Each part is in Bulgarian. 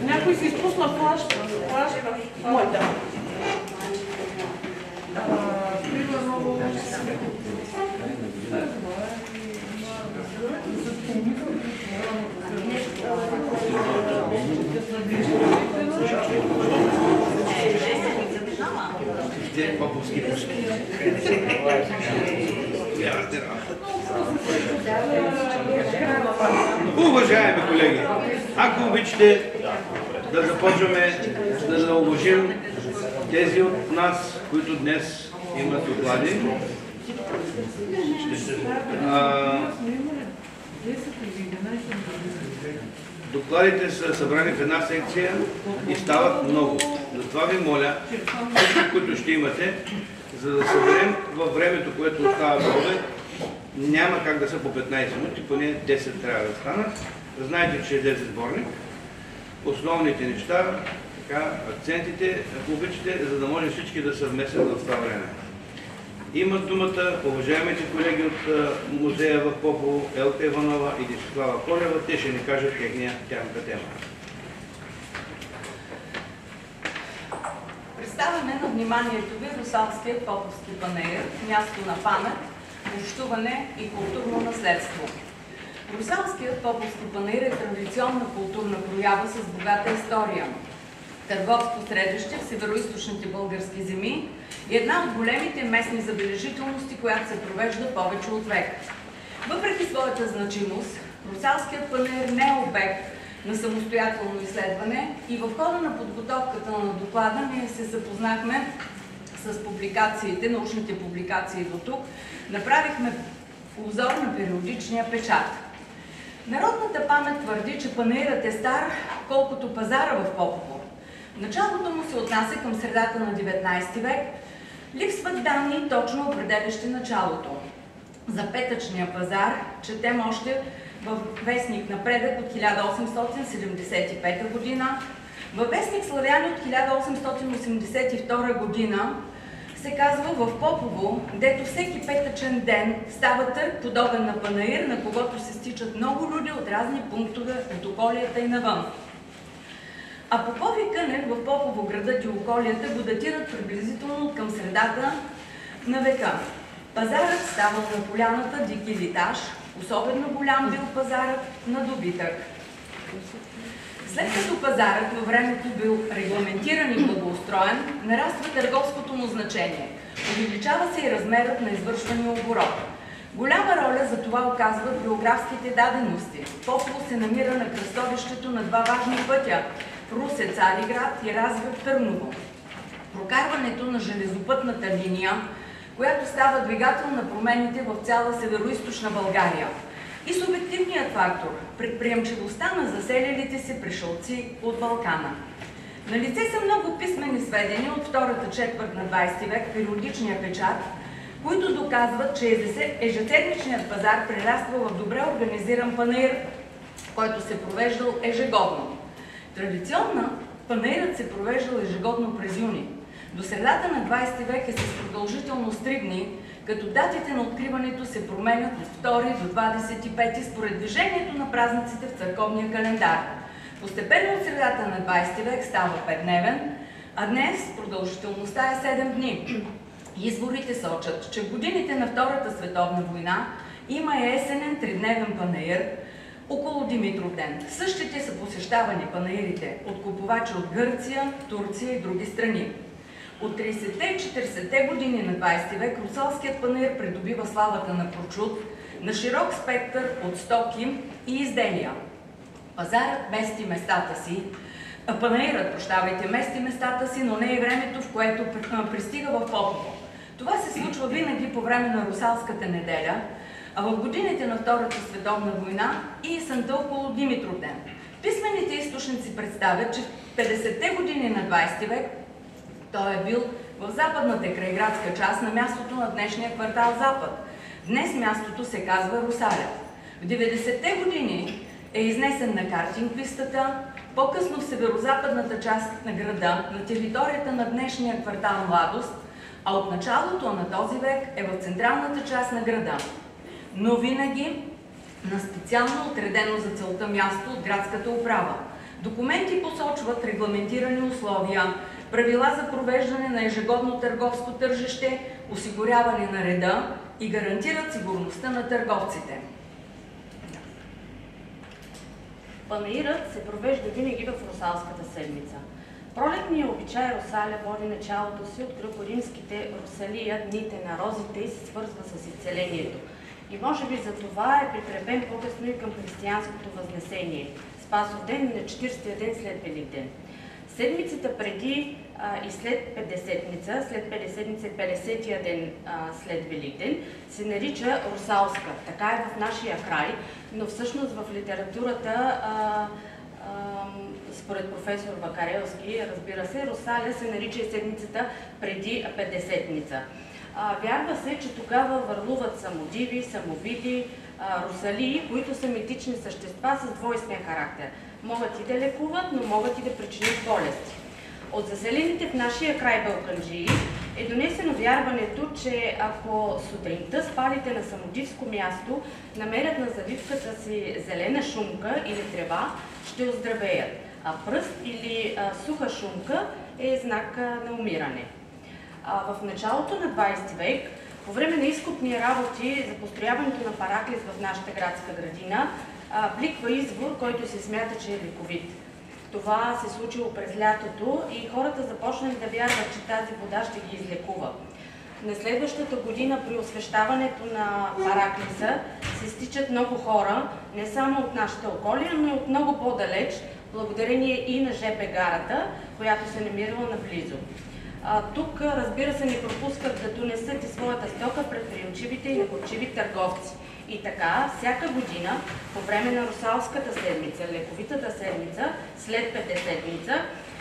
Някой си изпусна флашка. Моята. Примерно... Поповски пушки. Уважаеми колеги, ако обичате да започваме да уважим тези от нас, които днес имат доклади. Докладите са събрани в една секция и стават много. Затова ви моля, всички, които ще имате, за да съберем във времето, което остава до обед, няма как да са по 15 минути, поне 10 трябва да станат. Знаете, че е 10 сборник. Основните неща, така, акцентите, ако обичате, за да може всички да се вместят в това време. Имат думата уважаемите колеги от музея в Попово, Елка Иванова и Десислава Колева. Те ще ни кажат тяхната тема. Представяме на вниманието ви Русалският Поповски панаир, място на памет, общуване и културно наследство. Русалският Поповски панаир е традиционна културна проява с богата история. Търговско средище в североизточните български земи и една от големите местни забележителности, която се провежда повече от век. Въпреки своята значимост, Русалският панаир не е обект на самостоятелно изследване и в хода на подготовката на доклада ние се запознахме с публикациите, научните публикации до тук. Направихме обзор на периодичния печат. Народната памет твърди, че панаирът е стар, колкото пазара в Попово. Началото му се отнася към средата на 19 век. Липсват данни, точно определящи началото. За петъчния пазар четем още във вестник Напредък от 1875 година. Във вестник Славяни от 1882 година се казва: в Попово, дето всеки петъчен ден става търг подобен на панаир, на когото се стичат много люди от разни пунктове от околията и навън. А Попов и Кънев в Попово, градът и околията, го датират приблизително към средата на века. Пазарът ставал на поляната дик елитаж, особено голям бил пазарът на добитък. След като пазарът във времето бил регламентиран и благоустроен, нараства търговското му значение. Увеличава се и размерът на извършвания оборот. Голяма роля за това оказват географските дадености. Попово се намира на кръстовището на два важни пътя – Русе-Цариград и Разград-Търново. Прокарването на железопътната линия, която става двигател на промените в цяла североизточна България. И субективният фактор – предприемчивостта на заселилите се пришълци от Балкана. Налице са много писмени сведения от втората четвърт на 20 век, периодичния печат, които доказват, че ежеседмичният пазар прераства в добре организиран панаир, който се провеждал ежегодно. Традиционно панаирът се провеждал ежегодно през юни. До средата на 20 век е с продължителност 3 дни, като датите на откриването се променят от 2 до 25 според движението на празниците в църковния календар. Постепенно от средата на 20 век става 5-дневен, а днес продължителността е 7 дни. Изворите сочат, че в годините на Втората световна война има и есенен 3-дневен панаир около Димитровден. Същите са посещавани панаирите от купувачи от Гърция, Турция и други страни. От 30-те и 40-те години на 20 век Русалският панаир придобива славата на прочут, на широк спектър от стоки и изделия. Пазарът мести местата си, панаирът, мести местата си, но не и времето, в което пристига в Попово. Това се случва винаги по време на Русалската неделя, а в годините на Втората световна война и есента около Димитровден. Писмените източници представят, че в 50-те години на 20 век той е бил в западната крайградска част на мястото на днешния квартал Запад. Днес мястото се казва Русаля. В 90-те години е изнесен на картинг пистата, по-късно в северозападната част на града, на територията на днешния квартал Младост, а от началото на този век е в централната част на града. Но винаги на специално отредено за целта място от градската управа. Документи посочват регламентирани условия, правила за провеждане на ежегодно търговско тържище, осигуряване на реда и гарантират сигурността на търговците. Панаирът се провежда винаги в Русалската седмица. Пролетният обичай Русаля води началото си от гръкоримските Русалия, дните на розите, и се свързва с изцелението. И може би за това е прикрепен по-късно и към християнското възнесение. Спасов ден на 40-я ден след Великден. Седмицата преди и след Петдесетница, след Петдесетница и 50-я ден след Великден, се нарича Русалска. Така е в нашия край, но всъщност в литературата, според професор Вакарелски, разбира се, Русаля се нарича и седмицата преди Петдесетница. Вярва се, че тогава върлуват самодиви, самовиди, русалии, които са митични същества с двойствен характер. Могат и да лекуват, но могат и да причинят болести. От заселените в нашия край Балканджии е донесено вярването, че ако сутринта спалите на самодивско място намерят на завивката си зелена шумка или трева, ще оздравеят, а пръст или суха шумка е знак на умиране. В началото на 20 век, по време на изкопни работи за построяването на параклис в нашата градска градина, бликва извор, който се смята, че е лековит. Това се случило през лятото и хората започнали да вярват, че тази вода ще ги излекува. На следващата година при освещаването на параклиса се стичат много хора, не само от нашата околия, но и от много по-далеч, благодарение и на ЖП гарата, която се намирала наблизо. Тук, разбира се, не пропускат да донесат и своята стока пред приемчивите и находчиви търговци. И така, всяка година, по време на Русалската седмица, лековитата седмица, след Петдесетница,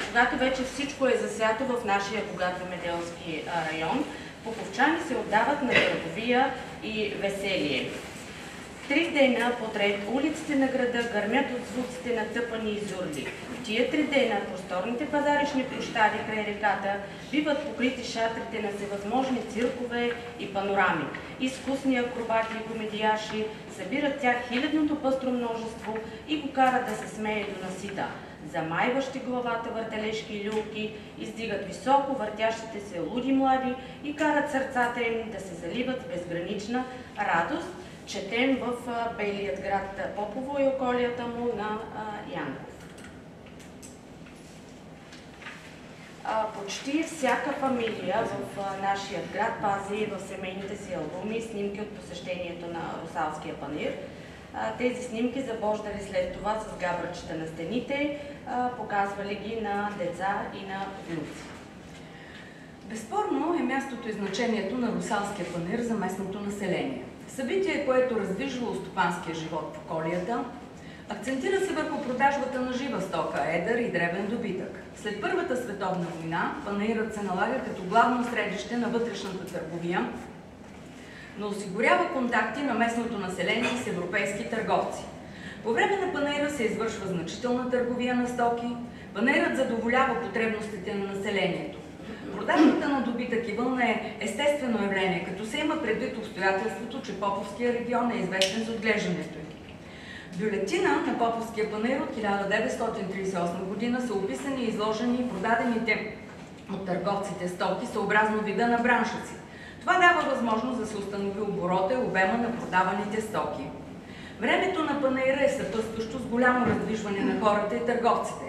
когато вече всичко е засято в нашия богат земеделски район, поповчани се отдават на търговия и веселие. 3 дена подред улиците на града гърмят от звуците на тъпани и зурли. В тия 3 дена просторните пазарични площади край реката биват покрити шатрите на всевъзможни циркове и панорами. Изкусни акробати и комедияши събират тях хилядното пъстро множество и го карат да се смее до насита. Замайващи главата въртележки люлки издигат високо въртящите се луди млади и карат сърцата им да се заливат с безгранична радост. Четем в белият град Попово и околията му на Янков. Почти всяка фамилия в нашия град пази в семейните си албуми снимки от посещението на Русалския панаир. Тези снимки забождали след това с габрачета на стените, показвали ги на деца и на внуци. Безспорно е мястото и значението на Русалския панаир за местното население. Събитие, което раздвижвало стопанския живот в околията, акцентира се върху продажбата на жива стока, едър и дребен добитък. След Първата световна война панаирът се налага като главно средище на вътрешната търговия, но осигурява контакти на местното население с европейски търговци. По време на панаира се извършва значителна търговия на стоки. Панаирът задоволява потребностите на населението. Продажбата на добитък и вълна е естествено явление, като се има предвид обстоятелството, че Поповския регион е известен за отглеждането им. В бюлетина на Поповския панаир от 1938 година са описани и изложени продадените от търговците стоки съобразно вида на бранша си. Това дава възможност да се установи оборота и обема на продаваните стоки. Времето на панаира е съпътстващо с голямо раздвижване на хората и търговците.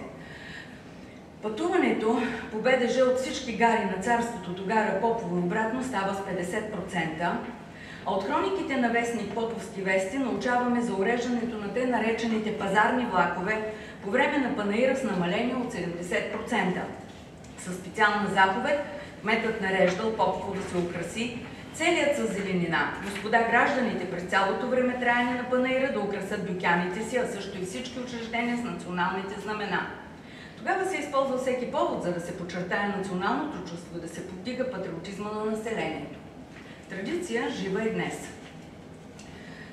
Пътуването по БДЖ от всички гари на царството до гара Попово обратно става с 50%, а от хрониките на вестник Поповски вести научаваме за уреждането на те наречените пазарни влакове по време на панаира с намаление от 70%. Със специална заповед кметът нареждал Попово да се украси целият със зеленина. Господа гражданите през цялото време траяне на панаира да украсят бюкяните си, а също и всички учреждения с националните знамена. Тогава се използва всеки повод, за да се подчертае националното чувство и да се повдига патриотизма на населението. Традиция жива и днес.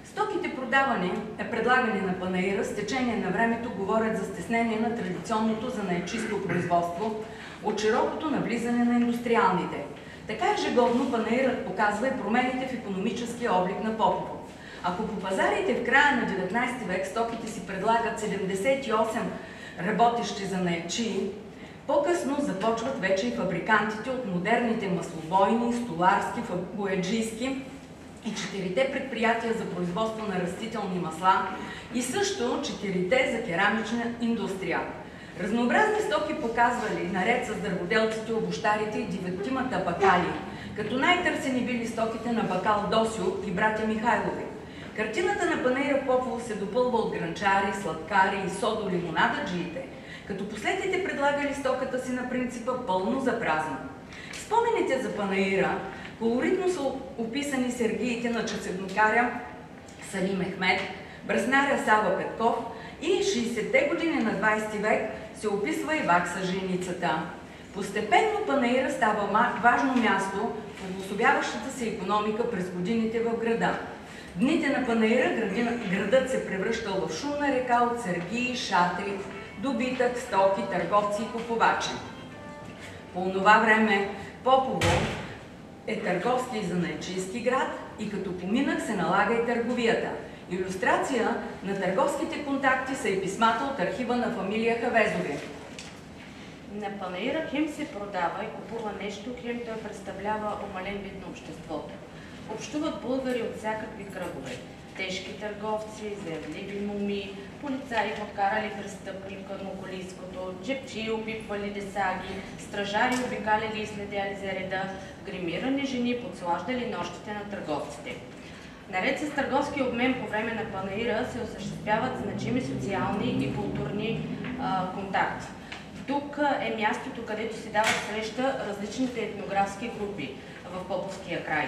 Стоките предлагани на панаира с течение на времето говорят за стеснение на традиционното занаятчийско производство от широкото навлизане на индустриалните. Така ежегодно панаирът показва и промените в икономическия облик на Попово. Ако по пазарите в края на 19 век стоките си предлагат 78 работещи занаятчии, по-късно започват вече и фабрикантите от модерните маслобойни, столарски, бояджийски и 4-те предприятия за производство на растителни масла и също 4-те за керамична индустрия. Разнообразни стоки показвали, наред с дърводелците, обущарите и 9-тимата бакали, като най-търсени били стоките на бакал Досио и братя Михайлови. Картината на панаира Попово се допълва от гранчари, сладкари и содо-лимонададжиите, като последните предлагали стоката си на принципа пълно за празно. Спомените за панаира колоритно са описани сергиите на часовникаря Салим Мехмед, браснаря Сава Петков и 60-те години на 20 век се описва и вакса Женицата. Постепенно панаира става важно място в обособяващата се икономика през годините в града. Дните на панаира градът се превръщал в шумна река от сергии, шатри, добитък, стоки, търговци и купувачи. По това време Попово е търговски и занаятчийски град и като поминък се налага и търговията. Илюстрация на търговските контакти са и писмата от архива на фамилия Хавезови. На панаира хем се продава и купува нещо, хем той представлява умален вид на обществото. Общуват българи от всякакви кръгове. Тежки търговци, заявливи моми, полицаи подкарали престъпника на околийското, джепчии опипвали десаги, стражари обикаляли и следяли за реда, гримирани жени подслаждали нощите на търговците. Наред с търговски обмен по време на панаира се осъществяват значими социални и културни контакти. Тук е мястото, където се дават среща различните етнографски групи в Поповския край.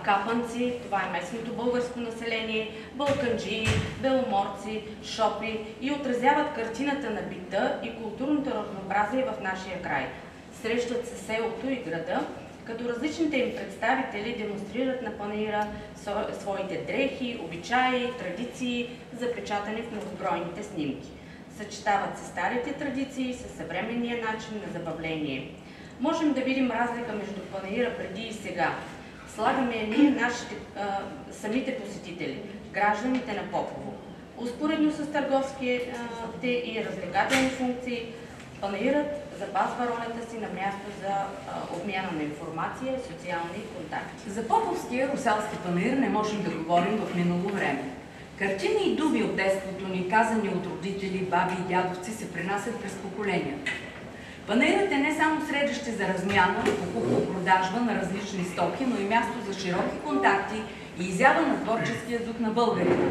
Капанци, това е местното българско население, балканджии, беломорци, шопи и отразяват картината на бита и културното разнообразие в нашия край. Срещат се селото и града, като различните им представители демонстрират на панаира своите дрехи, обичаи, традиции, запечатани в многобройните снимки. Съчетават се старите традиции с съвременния начин на забавление. Можем да видим разлика между панаира преди и сега. Слагаме ние самите посетители, гражданите на Попово. Успоредно с търговските и развлекателни функции, панаирът запазва ролята си на място за обмяна на информация и социални контакти. За Поповския русалски панаир не можем да говорим в минало време. Картини и дуби от детството ни, казани от родители, баби и дядовци, се пренасят през поколенията. Панаирът е не само средище за размяна, покупко-продажба на различни стоки, но и място за широки контакти и изява на творческия дух на българите.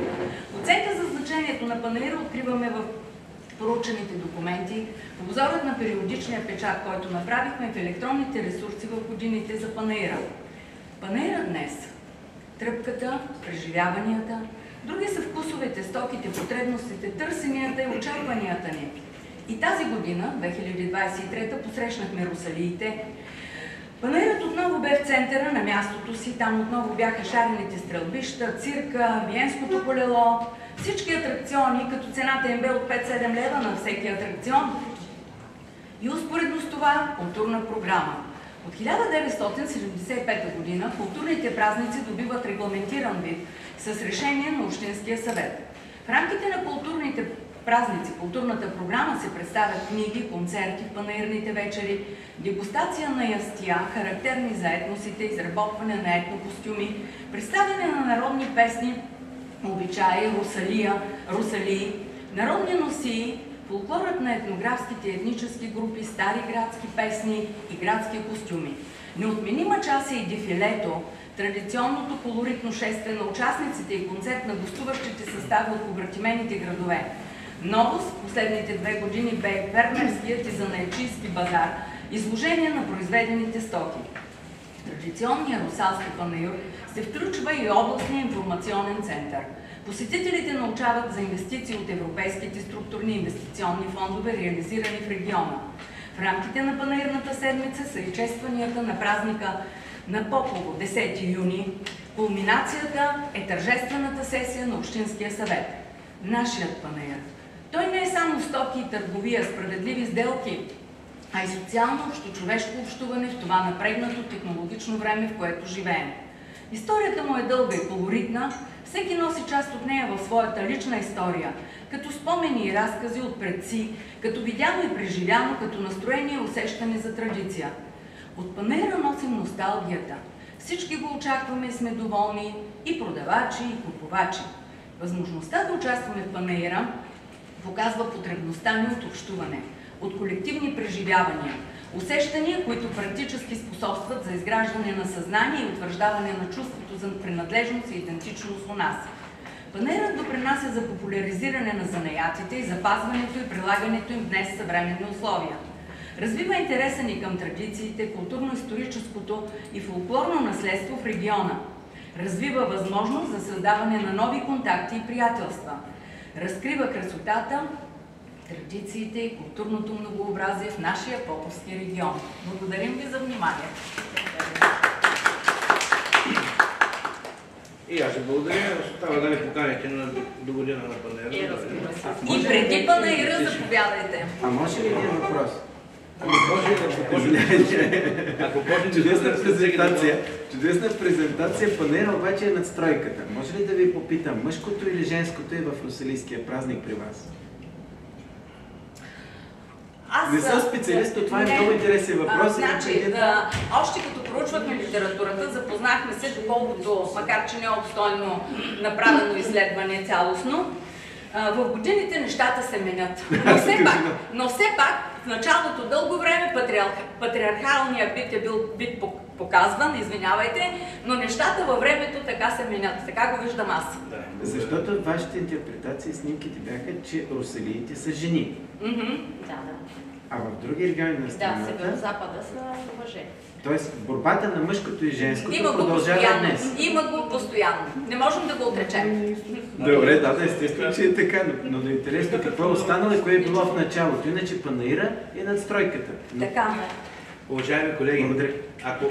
Оценка за значението на панаира откриваме в проучените документи, обзорът на периодичния печат, който направихме в електронните ресурси в годините за панаира. Панаира днес. Тръпката, преживяванията, други са вкусовете, стоките, потребностите, търсенията и очакванията ни. И тази година, 2023, посрещнахме русалиите. Панаирът отново бе в центъра на мястото си, там отново бяха шарените стрелбища, цирка, виенското колело, всички атракциони, като цената им бе от 5-7 лева на всеки атракцион. И успоредно с това културна програма. От 1975 година културните празници добиват регламентиран вид с решение на Общинския съвет. В рамките на културните празници, културната програма се представят книги, концерти в панаирните вечери, дегустация на ястия, характерни за етносите, изработване на етнокостюми, представяне на народни песни, обичаи, русалии, народни носии, фолклорът на етнографските и етнически групи, стари градски песни и градски костюми. Неотменима част е и дефилето, традиционното колоритно шествие на участниците и концерт на гостуващите състави от побратимените градове. Новост в последните 2 години бе фермерският и занаятчийски базар, изложение на произведените стоки. В традиционния русалски панаир се включва и областния информационен център. Посетителите научават за инвестиции от европейските структурни инвестиционни фондове, реализирани в региона. В рамките на панаирната седмица са и честванията на празника на Попово, 10 юни. Кулминацията е тържествената сесия на Общинския съвет. Нашият панаир. Той не е само стоки и търговия, справедливи сделки, а и социално, общочовешко общуване в това напрегнато технологично време, в което живеем. Историята му е дълга и колоритна, всеки носи част от нея в своята лична история, като спомени и разкази от предци, като видяно и преживяно, като настроение и усещане за традиция. От панаира носим носталгията. Всички го очакваме и сме доволни, и продавачи, и купувачи. Възможността да участваме в панаира показва потребността ни от общуване, от колективни преживявания, усещания, които практически способстват за изграждане на съзнание и утвърждаване на чувството за принадлежност и идентичност у нас. Панаирът допринася за популяризиране на занаятите и запазването и прилагането им в днес съвременни условия. Развива интереса ни към традициите, културно-историческото и фолклорно наследство в региона. Развива възможност за създаване на нови контакти и приятелства. Разкрива красотата, традициите и културното многообразие в нашия Поповски регион. Благодарим ви за внимание. И аз ще благодаря. Остава да ми поканите до година на панаира. И преди панаира заповядайте. А може ли един въпрос? Ако може, Чудесна презентация, панера обаче е надстройката. Може ли да ви попитам, мъжкото или женското е в Русалийския празник при вас? Не съм специалист, но това е много интересен въпрос. Още като проучвахме литературата, запознахме се, доколкото, макар че не е обстойно направено изследване цялостно, в годините нещата се менят. Но все пак в началото дълго време патриархалният бит е бил бит показван, извинявайте, но нещата във времето така се менят. Така го виждам аз. Защото вашите интерпретации и снимките бяха, че русалиите са жени. А в други региони на страната... Да, северо-запада са мъже. Тоест, борбата на мъжкото и женското Има го продължава постоянно. днес. Има го постоянно. Не можем да го отречем. Добре, да, естествено, че е така, но е интересно какво е останало и кое е било в началото. Иначе панаира е надстройката. Така. Уважаеми колеги, благодаря. Ако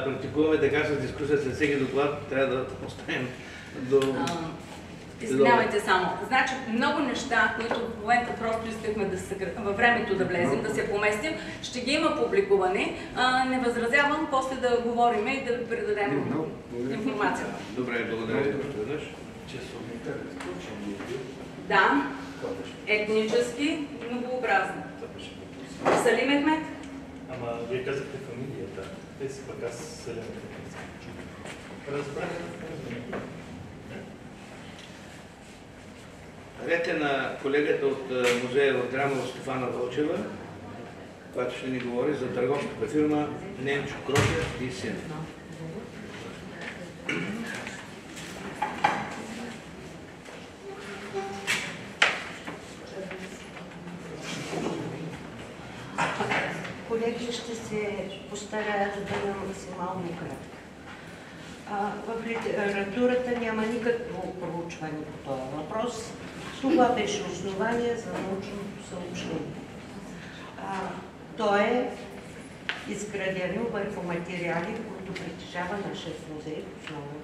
практикуваме така с дискусия след всеки доклад, трябва да оставим до... Извинявайте само. Значи много неща, които в момента просто искахме да във времето да влезем, да се поместим, ще ги има публикуване. Не възразявам, после да говорим и да предадем информацията. Добре, благодаря ви веднъж. Да, етнически многообразни. Салим Мехмед? Ама вие казахте фамилията. Те си пък аз Салим Мехмед. Разбрах. Ред е на колегата от музея в Драмово Стефана Вълчева, която ще ни говори за търговската фирма Ненчо Кротев и син. Колеги, ще се постарая да бъда максимално кратка. В литературата няма никакво проучване по този въпрос. Това беше основание за научното съобщение. То е изградено върху материали, които притежава нашият музей основно.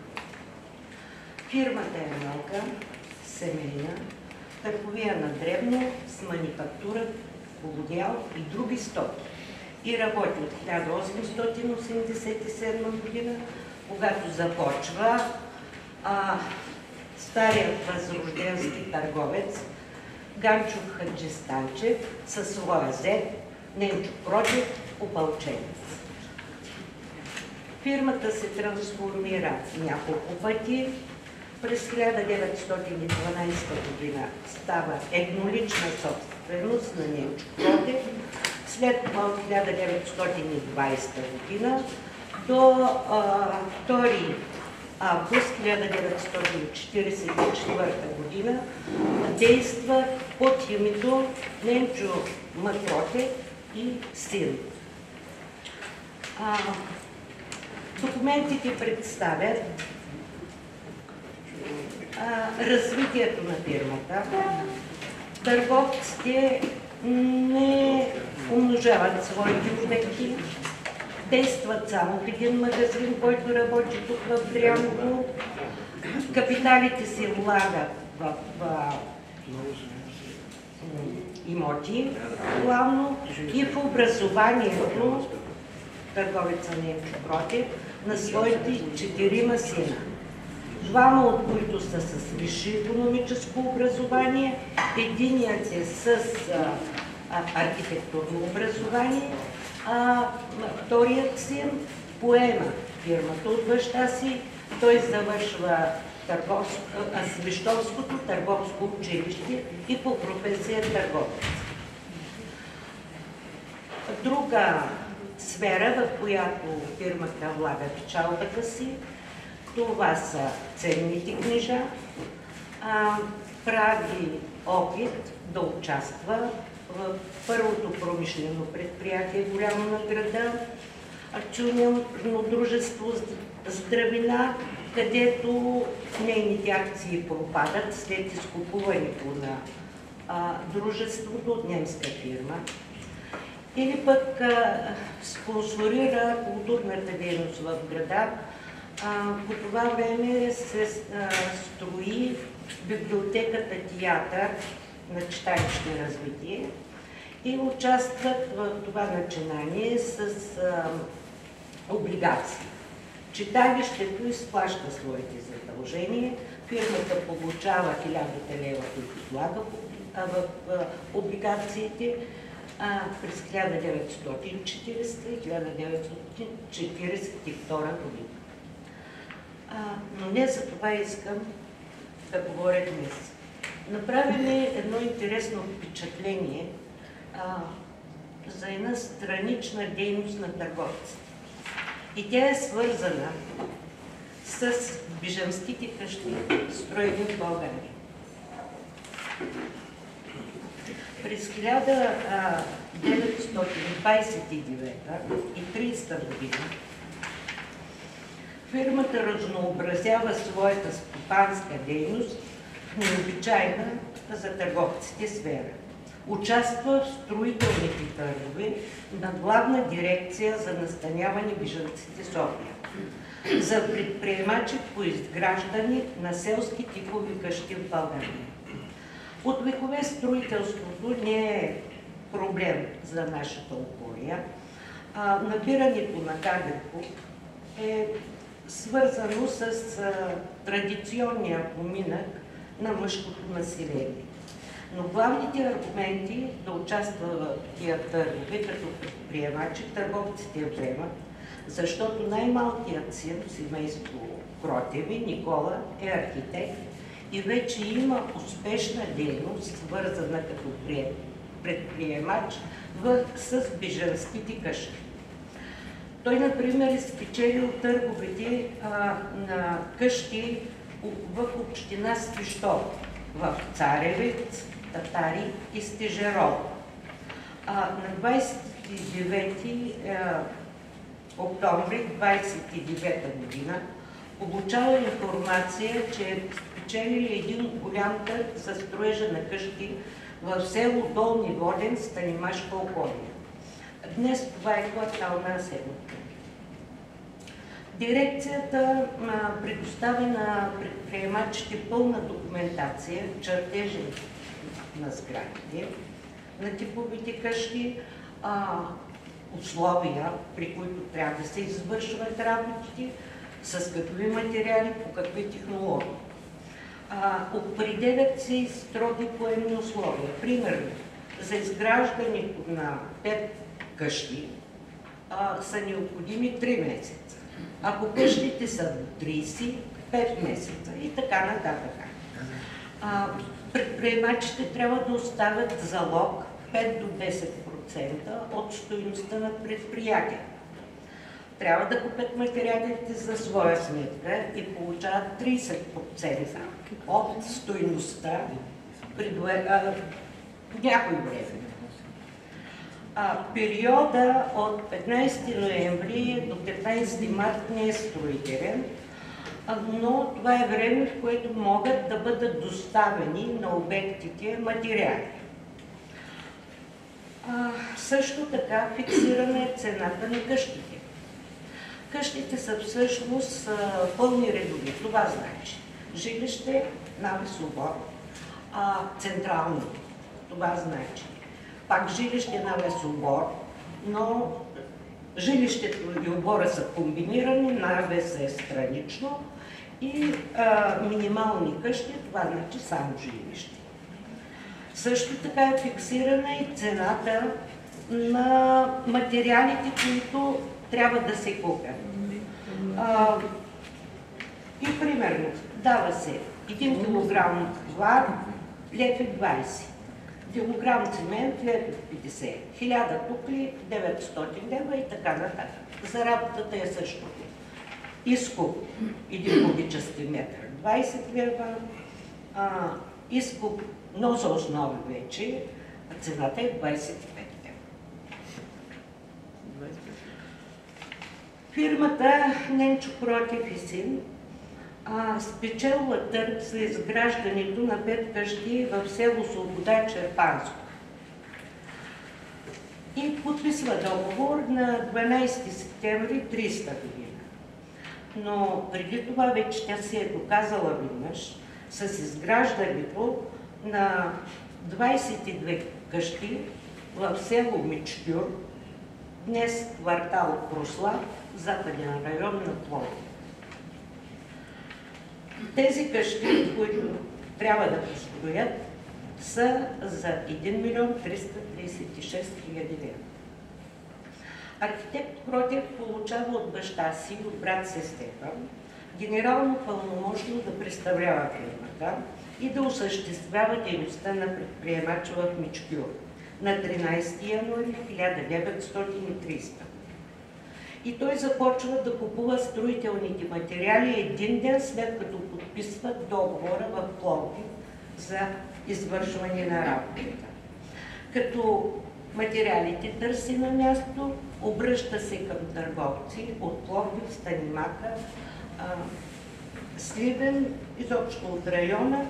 Фирмата е малка, семейна, търговия на дребно, с манифактура, полудял и други стоки. И работи от 1887 година, когато започва старият възрожденски търговец Ганчо Хаджистанчев със своя зет Ненчо Кротев, опълченец. Фирмата се трансформира няколко пъти. През 1912 година става еднолична собственост на Ненчо Кротев. След това от 1920 година до 2 август 1944 година действа под името Ненчо Кротев и син. Документите представят развитието на фирмата. Търговците не умножават своите обекти, действат само в един магазин, който работи тук в Дряново. Капиталите се влагат в имоти, главно и в образованието. Търговеца Ненчо Кротев на своите 4 сина. 2 от които са с висше икономическо образование, единият е с архитектурно образование, а вторият син поема фирмата от баща си. Той завършва Свищовското търговско училище и по професия търговец. Друга сфера, в която фирмата влага печалбата си, това са ценните книжа. Прави опит да участва в първото промишлено предприятие, голямо на града, акционерно дружество Здравина, където нейните акции пропадат след изкупуването на дружеството от немска фирма. Или пък спонсорира културната дейност в града. По това време се строи библиотеката театър на читалищно развитие и участват в това начинание с облигации. Читалището изплаща своите задължения, фирмата получава 1000 лева, които влага в облигациите през 1940 и 1942 година. Но не за това искам да говоря днес. Направи ми едно интересно впечатление за една странична дейност на търговците. И тя е свързана с бежанските къщи, строени в България. През 1929 и 1930 година фирмата разнообразява своята стопанска дейност в необичайна за търговците сфера. Участва в строителните търгове на Главна дирекция за настаняване бежанците София, за предприемачи по изграждане на селски типови къщи в България. От векове строителството не е проблем за нашата околия. Набирането на кадърко е свързано с традиционния поминък на мъжкото население. Но главните аргументи да участва в тия търгове като предприемачи търговците вземат, защото най-малкият син, семейство Кротеви, Никола, е архитект и вече има успешна дейност, свързана като предприемач с бежанските къщи. Той, например, е спечелил търговете на къщи в община Свищов, в Царевец, Татари и Стежерол. На 29 октомври 1929 година получава информация, че спечелили един голям търг за строежа на къщи в село Долни Воден, Станимашка околия. Днес това е квартал на Асеновка. Дирекцията предоставя на предприемачите пълна документация, чертежи на сградите, на типовите къщи, условия, при които трябва да се извършват работите, с какви материали, по какви технологии. Определят се и строги поемни условия. Примерно, за изграждането на 5 къщи са необходими 3 месеца. Ако къщите са до 30, 5 месеца и така нататък. Предприемачите трябва да оставят залог 5 до 10% от стойността на предприятието. Трябва да купят материалите за своя сметка и получават 30% от стойността при някой време. Периода от 15 ноември до 15 март не е строителен, но това е време, в което могат да бъдат доставени на обектите материали. Също така фиксирана е цената на къщите. Къщите са всъщност пълни редови. Това значи жилище на Лесобор, централно. Това значи пак жилище на Лесобор, но жилището и обора са комбинирани, навес е странично и минимални къщи, това значи само жилище. Също така е фиксирана и цената на материалите, които трябва да се купят. И примерно дава се 1 килограм вар, лев и 20, килограм цемент, лев и 50, 1000 тукли, 900 лева и така нататък. За работата е също. Изкуп 1 кубически метър 20 лева, изкуп, но за основа вече цената е 25 лева. Фирмата Ненчо Протев и син спечелва търг за изграждането на 5 къщи в село Свобода, Черпанско. И подписва договор на 12 септември 300 година. Но преди това вече тя се е доказала веднъж с изграждането на 22 къщи в село Мичтюр, днес квартал Прослав, западен район на Пловдив. Тези къщи, които трябва да построят, са за 1 милион 336 хиляди лева. Архитект Протев получава от баща си, от брат си Стефан, генерално пълномощно да представлява фирмата и да осъществява дейността на предприемача в Мичкюр на 13 януари 1930. И той започва да купува строителните материали един ден след като подписва договора в Пловдив за извършване на работата. Като материалите търси на място, обръща се към търговци от Пловдив, Станимака, Сливен, изобщо от района,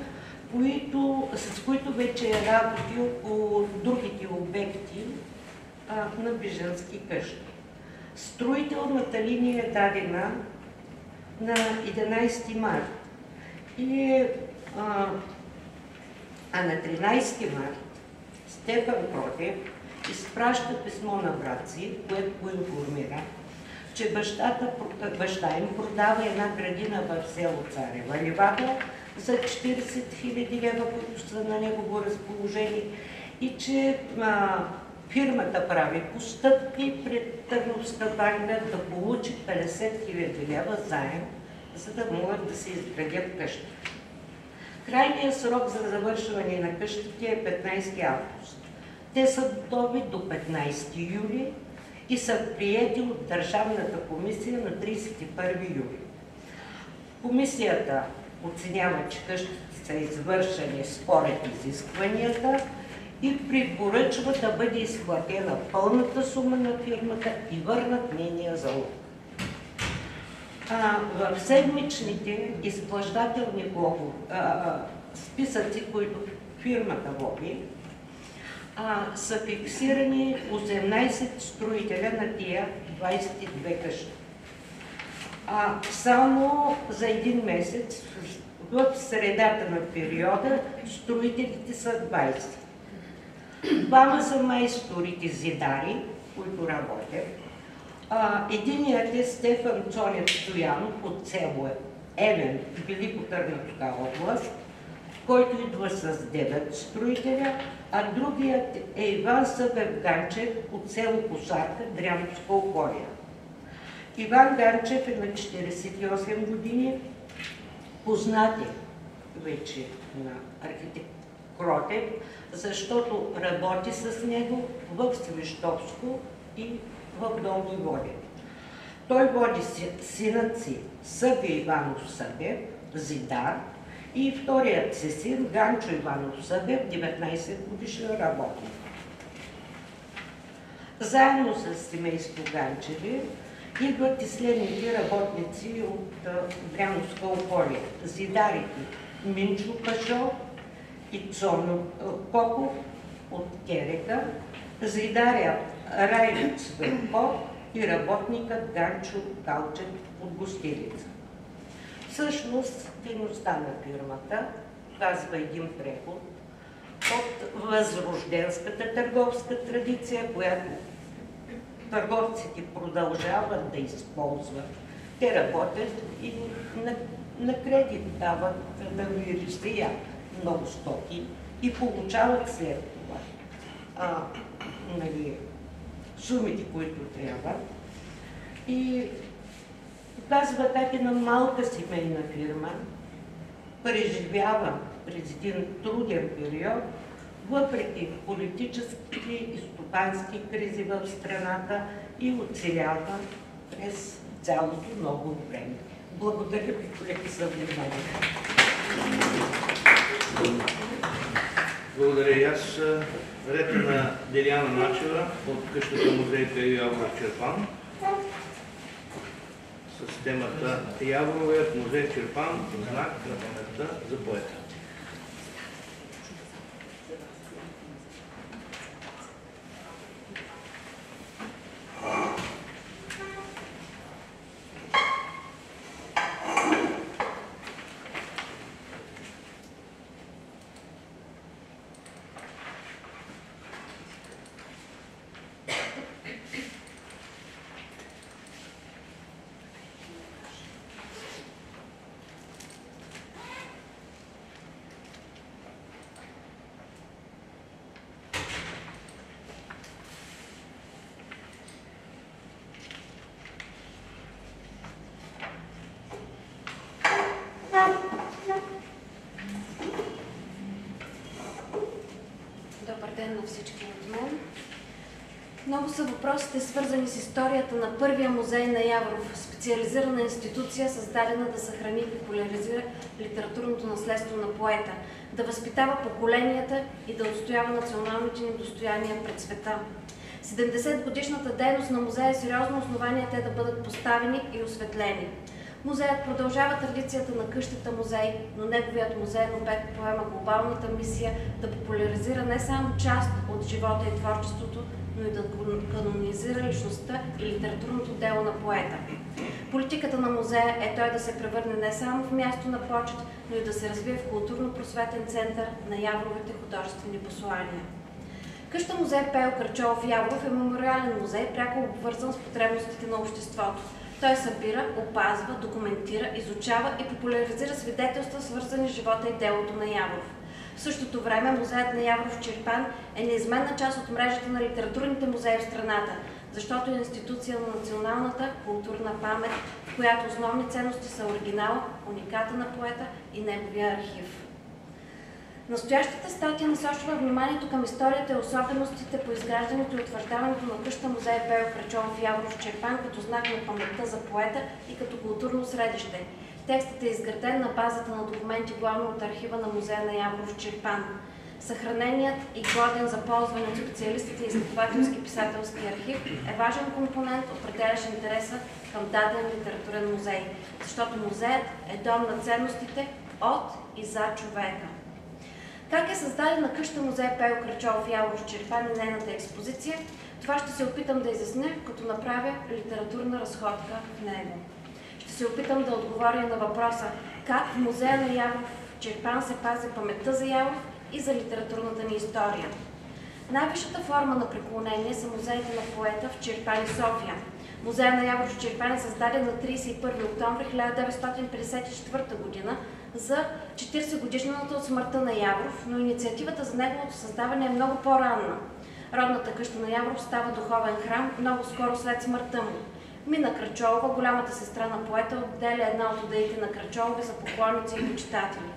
с които вече е работил по другите обекти на бежански къщи. Строителната линия е дадена на 11 март. А на 13 март Стефан Протев изпраща писмо на брат си, което го информира, че баща им продава една градина в село Царева Ливада за 40 хиляди лева, които са на негово разположение, и че фирмата прави постъпки пред Търновска банка да получи 50 хиляди лева заем, за да могат да се изградят къщи. Крайният срок за завършване на къщите е 15 август. Те са готови до 15 юли и са приети от Държавната комисия на 31 юли. Комисията оценява, че къщите са извършени според изискванията и препоръчва да бъде изплатена пълната сума на фирмата и върнат нейния залог. В седмичните изплащателни списъци, които фирмата води, са фиксирани 18 строителя на тия 22 къщи. Само за един месец, в средата на периода, строителите са 20. Двама са майсторите зидари, които работят. Единият е Стефан Цонев Стоянов от село Елен, Велико Търновска област, който идва с 9 строителя, а другият е Иван Събев Ганчев от село Косарка, Дряновско околие. Иван Ганчев е на 48 години, познат е вече на архитект Протев, защото работи с него в Свищовско и в Долни Води. Той води синът си Събе Иванов Събев, зидар, и вторият си син Ганчо Иванов Събев, 19 годишен работник. Заедно с семейство Ганчеви идват и следните работници от Дряновско околие. Зидарите Минчо Пашо и Цоно Попов от Керека, зидарят Райвиц Цветков и работникът Ганчо Калчев от Гостилица. Всъщност, дейността на фирмата казва един преход от възрожденската търговска традиция, която търговците продължават да използват. Те работят и на кредит дават на юристия много стоки и получават след това сумите, които трябва. И показва как една малка семейна фирма преживява през един труден период, въпреки политически и стопански кризи в страната, и оцелява през цялото много време. Благодаря ви, колеги, за вниманието. Благодаря и аз. Ред на Деляна Начева от къщата музей Пейо Яворов Чирпан с темата Яворовият музей Чирпан, знак на паметта за поета. Добър ден на всички от мен. Много са въпросите, свързани с историята на първия музей на Яворов, специализирана институция, създадена да съхрани и популяризира литературното наследство на поета, да възпитава поколенията и да отстоява националните ни достояния пред света. 70-годишната дейност на музея е сериозно основание те да бъдат поставени и осветлени. Музеят продължава традицията на къщата музей, но неговият музеен обект поема глобалната мисия да популяризира не само част от живота и творчеството, но и да канонизира личността и литературното дело на поета. Политиката на музея е той да се превърне не само в място на почет, но и да се развие в културно-просветен център на Яворовите художествени послания. Къща музей Пейо Карчолов Яворов е мемориален музей, пряко обвързан с потребностите на обществото. Той събира, опазва, документира, изучава и популяризира свидетелства, свързани с живота и делото на Яворов. В същото време музеят на Яворов Чирпан е неизменна част от мрежата на литературните музеи в страната, защото е институция на националната културна памет, в която основни ценности са оригинал, униката на поета и неговия архив. Настоящата статия насочва вниманието към историята и особеностите по изграждането и утвърждаването на къща музей Пейо Карчолов Яворов Чирпан като знак на паметта за поета и като културно средище. Текстът е изграден на базата на документи главно от архива на музея на Яворов Чирпан. Съхраненият и годен за ползване от специалистите и изследователски писателски архив е важен компонент, определящ интереса към даден литературен музей, защото музеят е дом на ценностите от и за човека. Как е създадена къща музей Пейо Карчолов Яворов Чирпан и нейната експозиция, това ще се опитам да изясня, като направя литературна разходка в него. Ще се опитам да отговоря на въпроса как в музея на Яворов Чирпан се пази паметта за Яворов и за литературната ни история. Най-висшата форма на преклонение са музеите на поета в Чирпан и София. Музея на Яворов Чирпан е създаден на 31 октомври 1954 г. за 40 годишнината от смъртта на Яворов, но инициативата за неговото създаване е много по-ранна. Родната къща на Яворов става духовен храм много скоро след смъртта му. Мина Крачолова, голямата сестра на поета, отделя една от удеите на Крачолови за поклонници и почитатели.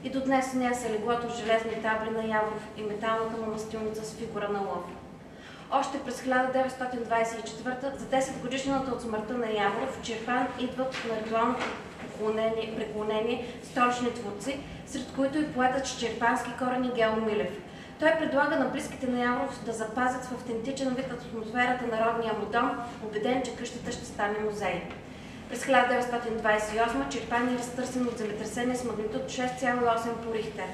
И до днес в нея са леглото с железни табли на Яворов и металната му мастилница с фигура на лъв. Още през 1924, за 10 годишнината от смъртта на Яворов, в Чирпан идват на ритуалното преклонение столични творци, сред които и поетът с чирпански корени Гео Милев. Той предлага на близките на Яворов да запазят в автентичен вид атмосферата на родния му дом, убеден, че къщата ще стане музей. През 1928 Чирпан е разтърсен от земетресение с магнитуд 6,8 по Рихтер.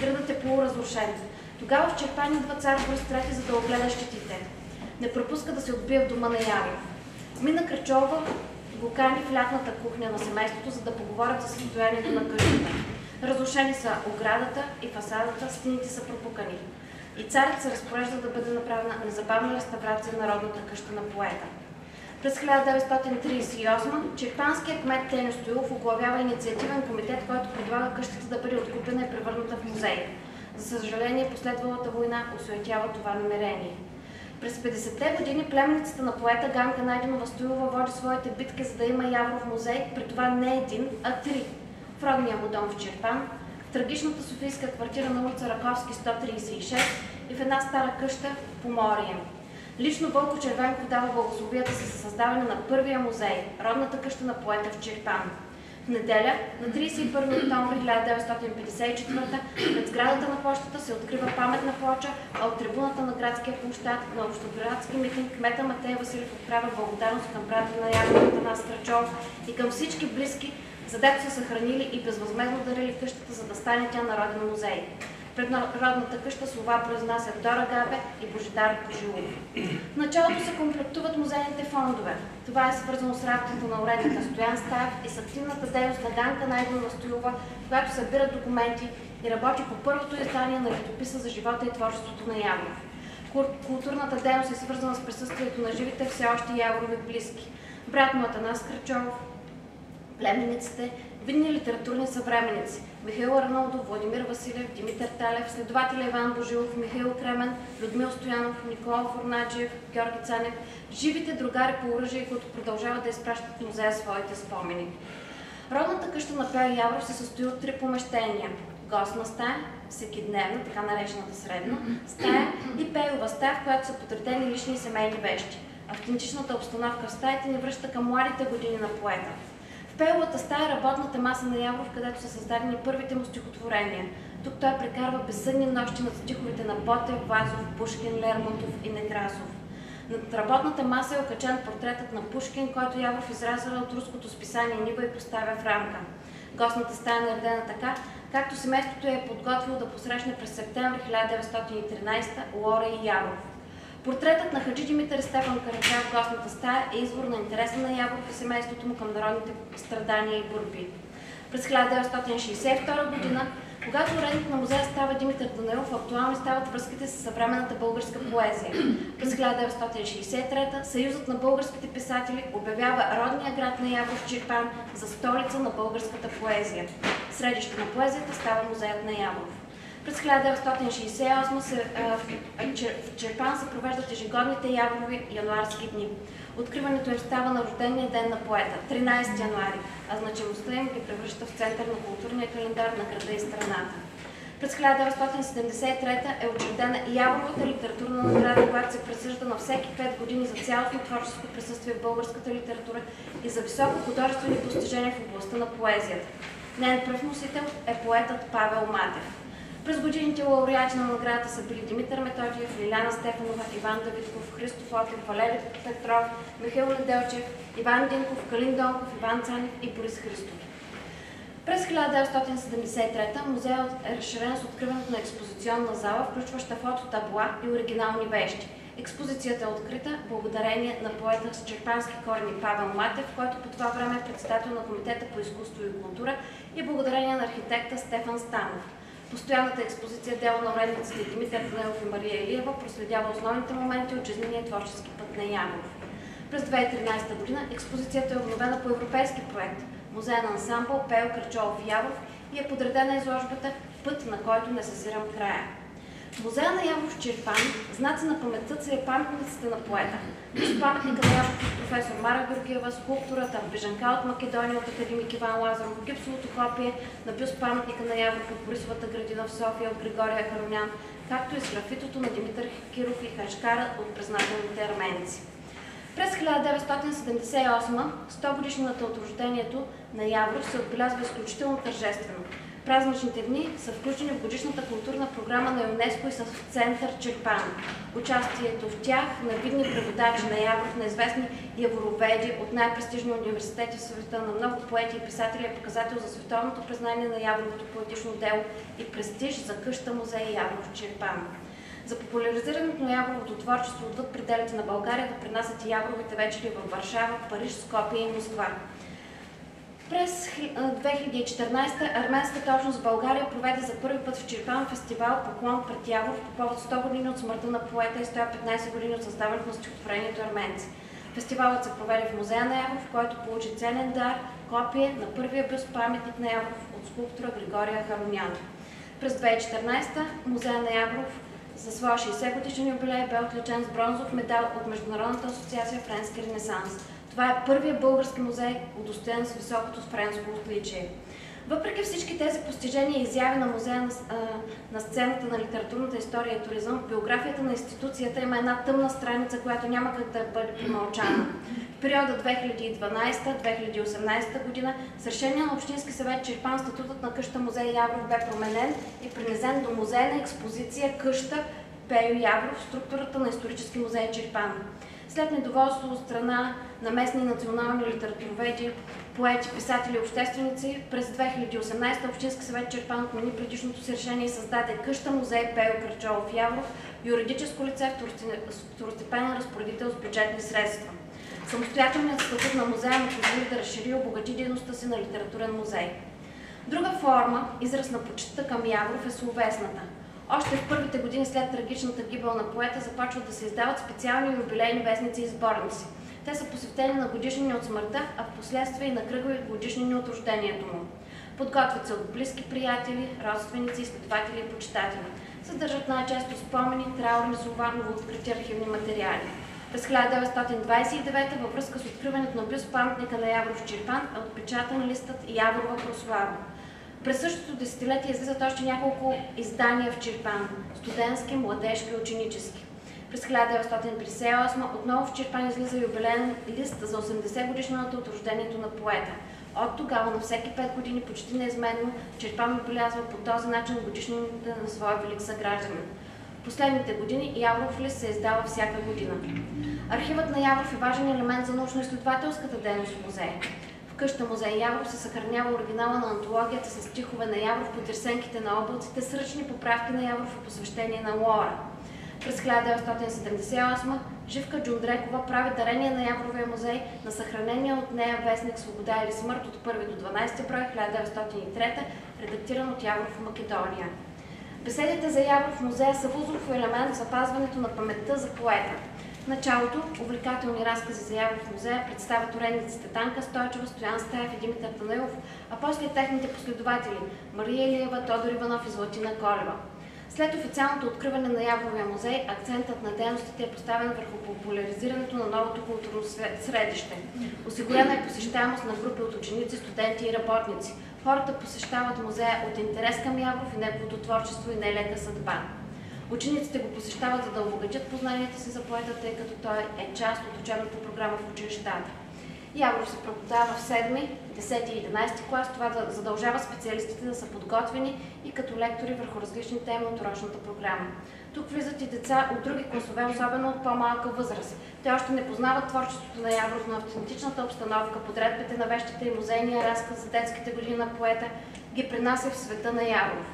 Градът е полуразрушен. Тогава в Чирпан идва цар Борис III, за да огледа щетите. Не пропуска да се отбие в дома на Яворов. Мина Крачолова го кани в лятната кухня на семейството, за да поговорят за състоянието на къщата. Разрушени са оградата и фасадата, стените са пропукани. и царят се разпорежда да бъде направена незабавна реставрация на родната къща на поета. През 1938 чирпанският кмет Теньо Стоилов оглавява инициативен комитет, който предлага къщата да бъде откупена и превърната в музей. За съжаление, последвалата война осуетява това намерение. През 50-те години племенницата на поета Ганка Найденова Стоилова води своите битки, за да има Яворов музей, при това не един, а 3. В родния му дом в Чирпан, в трагичната софийска квартира на улица Раковски 136 и в една стара къща в Поморие. Лично Вълко Червенков дава благословията си за създаване на първия музей, родната къща на поета в Чирпан. В неделя, на 31 октомври 1954 пред сградата на площата се открива паметна плоча, а от трибуната на градския площад на общоградски митинг кмета Матей Василев отправя благодарност към брата на Яворов Атанас Крачов и към всички близки, за дето са съхранили и безвъзмездно дарили къщата, за да стане тя народен музей. Пред родната къща слова произнасят Дора Габе и Божидар Кожилов. В началото се комплектуват музейните фондове. Това е свързано с работата на уредника Стоян Стаев и с активната дейност на Ганка Найденова Стоилова, която събира документи и работи по първото издание на летописа за живота и творчеството на Яворов. Културната дейност е свързана с присъствието на живите все още Яворови близки. Брат му Атанас Крачов, племенниците, видни литературни съвременници Михаил Арнолдов, Владимир Василев, Димитър Талев, следователя Иван Божилов, Михаил Кремен, Людмил Стоянов, Никола Фурнаджиев, Георги Цанев, живите другари по оръжие, които продължават да изпращат в музея своите спомени. Родната къща на Пео Яворов се състои от 3 помещения. Гостна стая, всекидневна, така наречената средна стая и пейова стая, в която са подредени лични и семейни вещи. Автентичната обстановка в стаите ни връща към младите години на поета. В пейлата стая е работната маса на Яворов, където са създадени първите му стихотворения. Тук той прекарва безсъдни нощи над стиховете на Ботев, Вазов, Пушкин, Лермонтов и Некрасов. Над работната маса е окачен портретът на Пушкин, който Яворов изрязва от руското списание Нива и поставя в рамка. Гостната стая е наредена така, както семейството е подготвило да посрещне през септември 1913 Лора и Яворов. Портретът на Хаджи Димитър и Стефан Караджа в гостната стая е извор на интереса на Яворов и семейството му към народните страдания и борби. През 1962 година, когато уредник на музея става Димитър Данаилов, актуални стават връзките с съвременната българска поезия. През 1963 Съюзът на българските писатели обявява родния град на Яворов Чирпан за столица на българската поезия. Средище на поезията става музеят на Яворов. През 1968 в Чирпан се провеждат ежегодните Яворови януарски дни. Откриването им става на рождения ден на поета, 13 януари, а значимостта им ги превръща в център на културния календар на града и страната. През 1973 е учредена и Яворовата литературна награда, която се присъжда на всеки 5 години за цялостно творческо присъствие в българската литература и за високо художествени постижения в областта на поезията. Нейн пръв носител е поетът Павел Матев. През годините лауреати на наградата са били Димитър Методиев, Лиляна Стефанова, Иван Давидков, Христо Фотев, Валери Петров, Михаил Неделчев, Иван Динков, Калин Донков, Иван Цанев и Борис Христов. През 1973 музеят е разширен с откриването на експозиционна зала, включваща фототабла и оригинални вещи. Експозицията е открита благодарение на поета с чирпански корени Павел Матев, който по това време е председател на Комитета по изкуство и култура, и благодарение на архитекта Стефан Станов. Постоянната експозиция дело на уредниците Димитър Данаилов и Мария Илиева проследява основните моменти от жизнения и творчески път на Яворов. През 2013 година експозицията е обновена по европейски проект Музея на ансамбъл Пео Крачов Яворов и е подредена изложбата Път, на който не съзирам края. В музея на Яворов Чирпан знаци на паметта са и паметниците на поета. С паметника на Яворов от професор Мара Георгиева, скулптурата Бежанка от Македония от академик Иван Лазаров, гипсовото копие на бюст паметника на Яворов от Борисовата градина в София от Григория Харунян, както и с графитото на Димитър Киров и Хачкара от признателните арменци. През 1978, 100 годишнината от рождението на Яворов се отбелязва изключително тържествено. Празничните дни са включени в годишната културна програма на ЮНЕСКО и са в център Чирпан. Участието в тях на видни преводачи на Яворов, на известни явороведи от най-престижни университети в света, на много поети и писатели е показател за световното признание на Яворовото поетично дело и престиж за къща музей Яворов Чирпан. За популяризирането на Яворовото творчество отвъд пределите на България да принасят и Яворовите вечери във Варшава, Париж, Скопие и Москва. През 2014 арменската общност в България проведе за първи път в Чирпан фестивал Поклон пред Яворов по повод 100 години от смъртта на поета и 115 години от създаването на стихотворението Арменци. Фестивалът се проведе в музея на Яворов, който получи ценен дар – копие на първия бюст паметник на Яворов от скулптора Григория Харумян. През 2014 музея на Яворов за своя 60 годишен юбилей бе отличен с бронзов медал от Международната асоциация Френски ренесанс. Това е първият български музей, удостоен с високото френско отличие. Въпреки всички тези постижения и изяви на музея на сцената на литературната история и туризъм, в биографията на институцията има една тъмна страница, която няма как да бъде премълчана. В периода 2012-2018 година с решение на Общински съвет Чирпан статутът на къща музей Яворов бе променен и принесен до музейна експозиция къща Пейо Яворов в структурата на Исторически музей Чирпан. След недоволство от страна на местни и национални литературоведи, поети, писатели и общественици, през 2018 Общински съвет Чирпан отмени предишното си решение и създаде къща музей Пейо Карчолов Яворов, юридическо лице второстепенен разпоредител с бюджетни средства. Самостоятелният статут на музея му позволи да разшири и обогати дейността си на литературен музей. Друга форма, израз на почитта към Яворов, е словесната. Още в първите години след трагичната гибел на поета започват да се издават специални юбилейни вестници и сборници. Те са посветени на годишнини от смъртта, а в последствие и на кръгови годишнини от рождението му. Подготвят се от близки приятели, родственици, изследователи и почитатели. Съдържат най-често спомени, траурни слова, новооткрити архивни материали. През 1929 във връзка с откриването на бюст паметника на Яворов в Чирпан е отпечатан листът Яворова прослава. През същото десетилетие излизат още няколко издания в Чирпан – студентски, младежки и ученически. През 1958 отново в Чирпан излиза юбилеен лист за 80 годишнината от рождението на поета. От тогава на всеки 5 години почти неизменно Чирпан отбелязва по този начин годишнината на своя велик съгражданин. В последните години Яворов лист се издава всяка година. Архивът на Яворов е важен елемент за научно-изследователската дейност в музея. В къща музей Яворов се съхранява оригинала на антологията с стихове на Яворов по търсенките на облаците с ръчни поправки на Яворов и посвещение на Лора. През 1978 Живка Джундрекова прави дарение на Яворовия музей на съхранения от нея вестник Свобода или смърт от 1 до 12 брой 1903, редактиран от Яворов в Македония. Беседите за Яворов в музея са възлов елемент в запазването на паметта за поета. В началото увлекателни разкази за Яворов в музея представят уредниците Танка Стойчева, Стоян Стаев и Димитър Данилов, а после техните последователи Мария Илиева, Тодор Иванов и Златина Колева. След официалното откриване на Яворовия музей, акцентът на дейностите е поставен върху популяризирането на новото културно средище. Осигурена е посещаемост на групи от ученици, студенти и работници. Хората посещават музея от интерес към Яворов и неговото творчество и нелека съдба. Учениците го посещават, за да обогатят познанията си за поета, тъй като той е част от учебната програма в училищата. Яворов се преподава в 7, 10 и 11 клас. Това да задължава специалистите да са подготвени и като лектори върху различни теми от урочната програма. Тук влизат и деца от други класове, особено от по-малка възраст. Те още не познават творчеството на Яворов, но автентичната обстановка, подредбите на вещите и музейния разказ за детските години на поета ги принася в света на Яворов.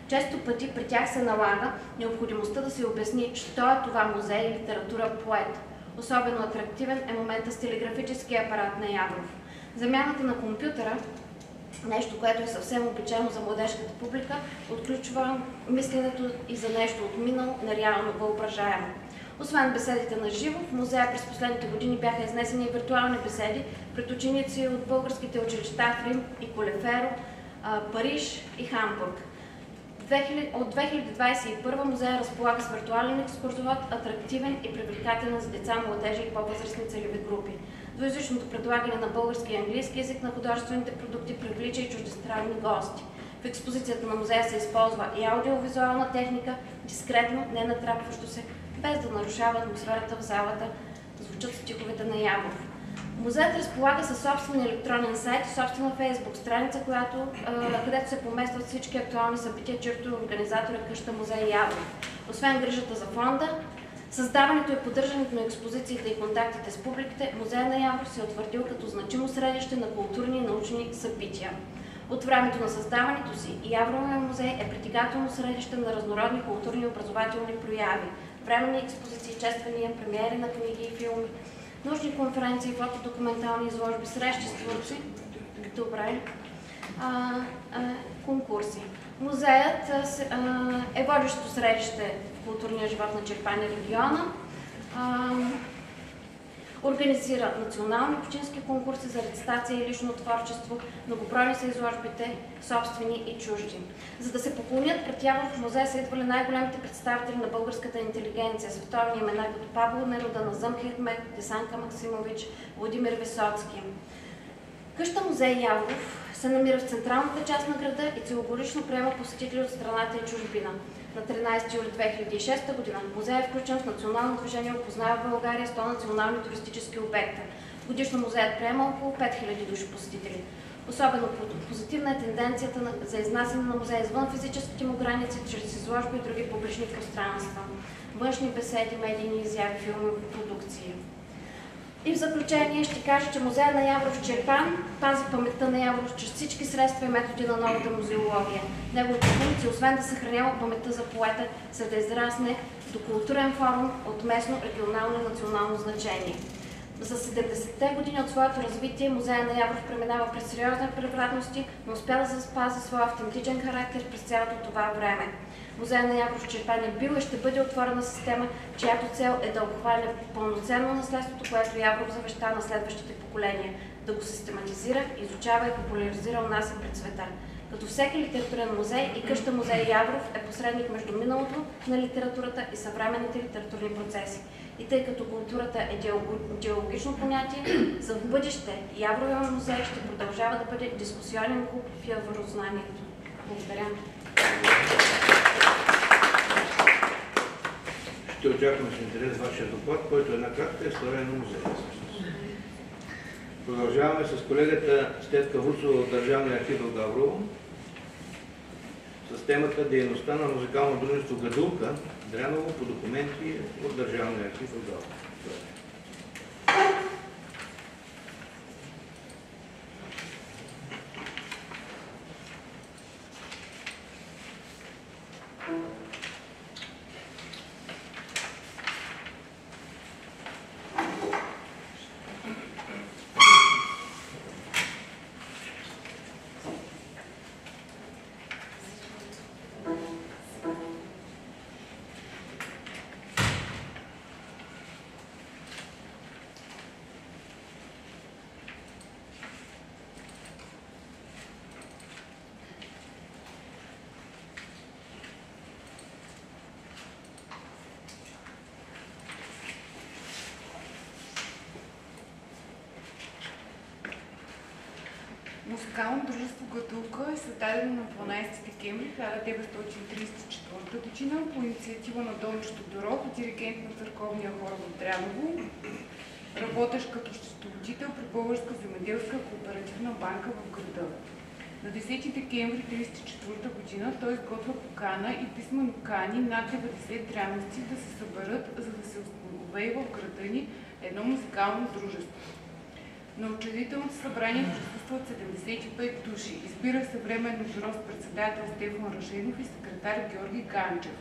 Често пъти при тях се налага необходимостта да се обясни, що е това музей и литература поет. Особено атрактивен е момента с телеграфическия апарат на Яворов. Замяната на компютъра, нещо, което е съвсем обичайно за младежката публика, отключва мисленето и за нещо от минало нереално въображаемо. Освен беседите на живо, в музея през последните години бяха изнесени и виртуални беседи пред ученици от българските училища в Рим и Колеферо, Париж и Хамбург. От 2021 музея разполага с виртуален екскурзовод, атрактивен и привлекателен за деца, младежи и по-възрастни целеви групи. Двуезичното предлагане на български и английски език на художествените продукти привлича и чуждестранни гости. В експозицията на музея се използва и аудиовизуална техника, дискретно, не натрапващо се, без да нарушава атмосферата в залата, звучат стиховете на Яворов. Музеят разполага със собствен електронен сайт и собствена фейсбук страница, където се поместват всички актуални събития, чието организатор е къща музей Яворов. Освен грижата за фонда, създаването и поддържането на експозициите и контактите с публиките, музея на Яворов се е утвърдил като значимо средище на културни и научни събития. От времето на създаването си Яворовия музей е притегателно средище на разнородни културни и образователни прояви, временни експозиции, чествания, премиери на книги и филми, научни конференции, фотодокументални изложби, срещи с творци добре. Конкурси. Музеят е водещо средище в културния живот на Чирпан и региона. Организира национални общински конкурси за рецитация и лично творчество, многобройни са изложбите, собствени и чужди. За да се поклонят пред Яворов музей са идвали най-големите представители на българската интелигенция, световни имена като Павло Неруда, Назъм Хикмет, Десанка Максимович, Владимир Висоцки. Къща музей Яворов се намира в централната част на града и целогодишно приема посетители от страната и чужбина. На 13 юли 2006 г. музеят е включен в Национално движение Опознава България 100 национални туристически обекта. Годишно музеят приема около 5000 души посетители. Особено позитивна е тенденцията за изнасяне на музея извън физическите му граници, чрез изложби и други публични пространства, външни беседи, медийни изяви, филмови продукции. И в заключение ще кажа, че музея на Яворов в Чирпан пази паметта на Яворов чрез всички средства и методи на новата музеология. Неговата функция, освен да съхранява паметта за поета, се да израсне до културен форум от местно, регионално и национално значение. За 70-те години от своето развитие музея на Яворов преминава през сериозни превратности, но успя да запази своя автентичен характер през цялото това време. Музея на Яворов в Чирпан е бил и ще бъде отворена система, чиято цел е да обхване пълноценно наследството, което Яворов завеща на следващите поколения, да го систематизира, изучава и популяризира у нас и пред света. Като всеки литературен музей и къща музей Яворов е посредник между миналото на литературата и съвременните литературни процеси. И тъй като културата е диалогично понятие, за в бъдеще Яворовия музей ще продължава да бъде дискусионен клуб в яворознанието. Благодаря. Ще очаквам с интерес вашия доклад, който е една кратка история на музея. Продължаваме с колегата Стефка Вуцова от Държавния архив в Габрово с темата дейността на музикално дружество Гадулка, Дряново по документи от Държавния архив в Габрово. Музикално дружество Гадулка е създадено на 12 декември 1934 г. по инициатива на Дончо Тодоров, диригент на църковния хор в Дряново, работещ като счетоводител при Българска земеделска кооперативна банка в града. На 10 декември 1934 г. той изготвя покана и писмено кани над 90 дряновци да се съберат, за да се установи в града ни едно музикално дружество. На учредителното събрание присъстват 75 души. Избира се временно бюро с председател Стефан Рашенов и секретар Георги Ганчев.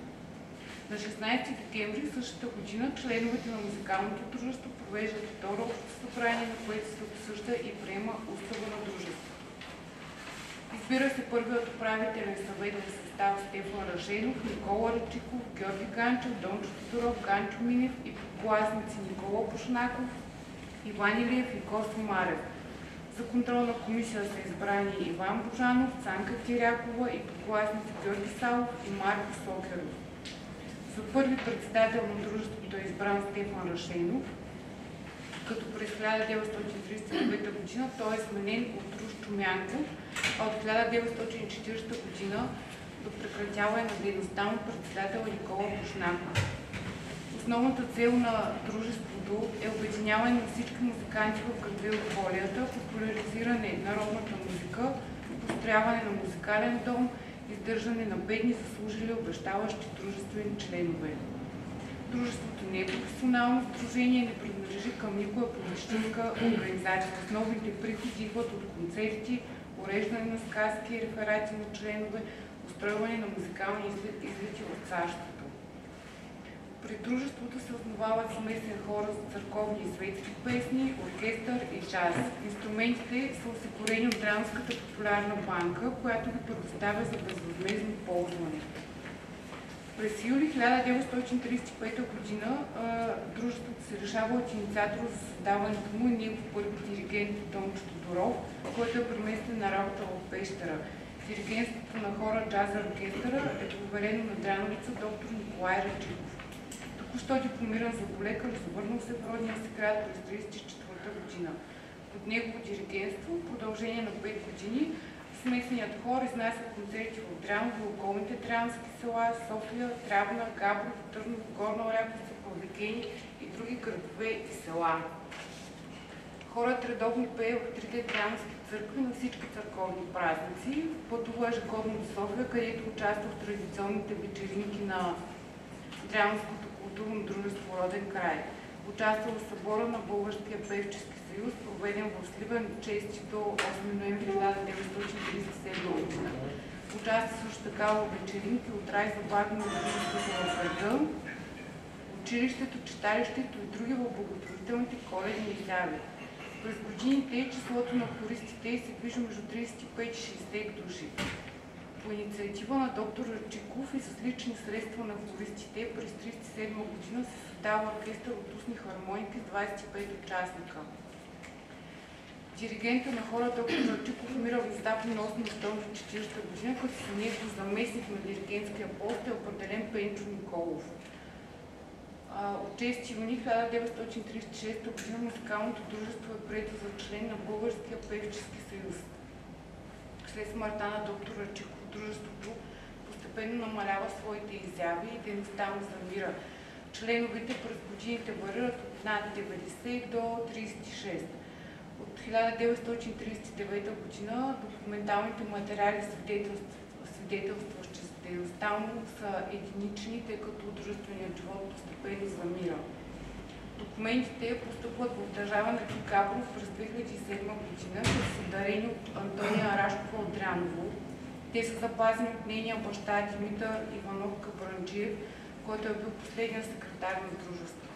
На 16 декември същата година членовете на музикалното дружество провеждат второ общо събрание, на което се обсъжда и приема устава на дружеството. Избира се първият управителен съвет в състав Стефан Рашенов, Никола Рачиков, Георги Ганчев, Дончо Тодоров, Ганчо Минев и подгласници Никола Бушнаков, Иван Илиев и Косо Марев. За контролна комисия са избрани Иван Божанов, Цанка Кирякова и подгласници Георги Салов и Марко Сокеров. За първи председател на дружеството е избран Стефан Рашенов, като през 1939 г. той е сменен от Русчо Мянков, а от 1940 г. до прекратяване на дейността му председател Никола Бушнаков. Основната цел на дружеството е обединяване на всички музиканти в града и околията, популяризиране на народната музика, построяване на музикален дом, издържане на бедни заслужили обещаващи дружествени членове. Дружеството не е професионално сдружение, не принадлежи към никоя политическа организация. Основните приходи идват от концерти, уреждане на сказки и реферати на членове, устройване на музикални излети в царството. При дружеството се основават смесен хор с църковни и светски песни, оркестър и джаз. Инструментите са осигурени от Драмската популярна банка, която ги предоставя за безвъзмездно ползване. През юли 1935 г. дружеството се решава от инициатора за създаването му и негов първи диригент Дончо Тодоров, който е преместен на работа в Пещера. Диригентството на хора джаза оркестъра е поверено на драновица доктор Николай Рачиков. Току-що дипломиран зъболекар, завърнал се в родния си град през 1934 година. Под негово диригентство, в продължение на 5 години, смесеният хор изнася концерти в Дряново, околните дрянски села, София, Трявна, Габрово, Търново, Горна Оряховица, Павликени и други градове и села. Хорът редовно пее в трите дрянски църкви на всички църковни празници, пътува ежегодно до София, където участва в традиционните вечеринки на Дрянското културно дружество Роден край. Участва в събора на Българския певчески съюз, проведен в Сливен от 6 до 8 ноември 1937 г. Участва също така в вечеринки от рай забавни от дружеството в града, училището, читалището и други в благотворителните коледни изяви. През годините числото на хористите се движи между 35 и 60 души. По инициатива на доктор Рачиков и с лични средства на хористите през 1937 година се създава оркестър от устни хармоники с 25 участника. Диригента на хора доктор Рачиков умира внезапно на 8 октомври 1940 година, като с него заместник на диригентския пост е определен Пенчо Николов. От 6 юни 1936 г. музикалното дружество е прието за член на Българския певчески съюз. След смъртта на доктор Рачиков, дружеството постепенно намалява своите изяви и дейността му замира. Членовете през годините варират от над 90 до 36. От 1939 г. документалните материали свидетелстващи за дейността му са единични, тъй като дружественият живот постепенно замира. Документите постъпват в Държавен архив Габрово през 2007 година, като са дарени от Антония Рашкова от Дряново. Те са запазени от нейния баща Димитър Иванов Кабранджиев, който е бил последният секретар на дружеството.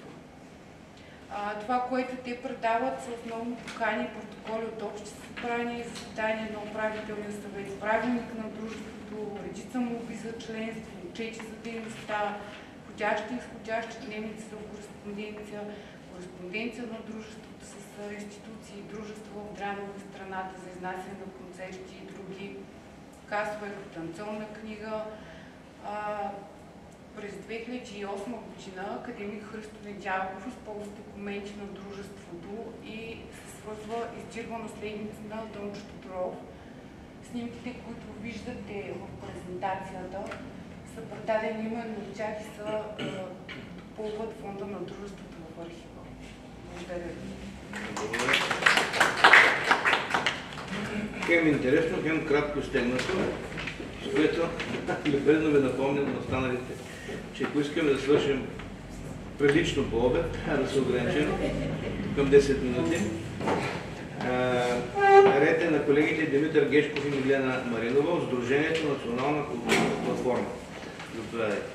Това, което те предават, са основно покани и протоколи от общи събрания и заседания на управителния съвет, правилник на дружеството, редица молби за членство, отчети за дейността, входящи и изходящи дневници за кореспонденция, кореспонденция на дружеството с институции и дружества в Дряново и страната за изнасяне на концерти и други, касова и квитанционна книга. През 2008 година академик Христо Недялков използва документи на дружеството и се свързва издирва наследници на Дончо Тодоров. Снимките, които виждате в презентацията, са предадени именно от тях и са допълват фонда на дружеството в архива. Благодаря ви. Хем интересно, хем кратко стегнато, с което любезно ви напомням на останалите, че ако искаме да свършим прилично по обед, да се ограничим към 10 минути. Ред е на колегите Димитър Гешков и Милена Маринова от Сдружението Национална културна платформа. Заповядайте.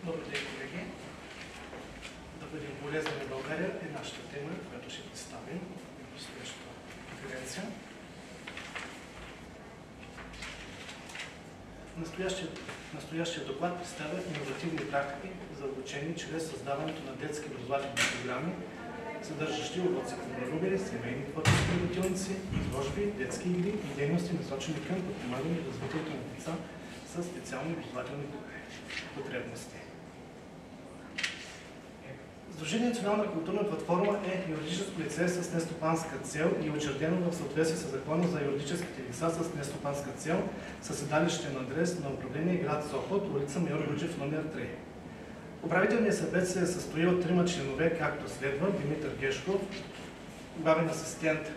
Добър ден, колеги! Да бъдем полезни на България е нашата тема, която ще представим в следващата конференция. Настоящия доклад представя иновативни практики за обучение чрез създаването на детски образователни програми с съдържащи уроци по мировери, семейни творчески работилници, изложби, детски игри и дейности, насочени към подпомагане и развитието на деца с специални образователни потребности. Сдружение Национална културна платформа е юридическо лице с нестопанска цел и учредено в съответствие с Закона за юридическите лица с нестопанска цел, със седалищен адрес на управление град Сопот, улица Майор Гуджев, номер 3. Управителният съвет се състои от 3 членове, както следва: Димитър Гешков, главен асистент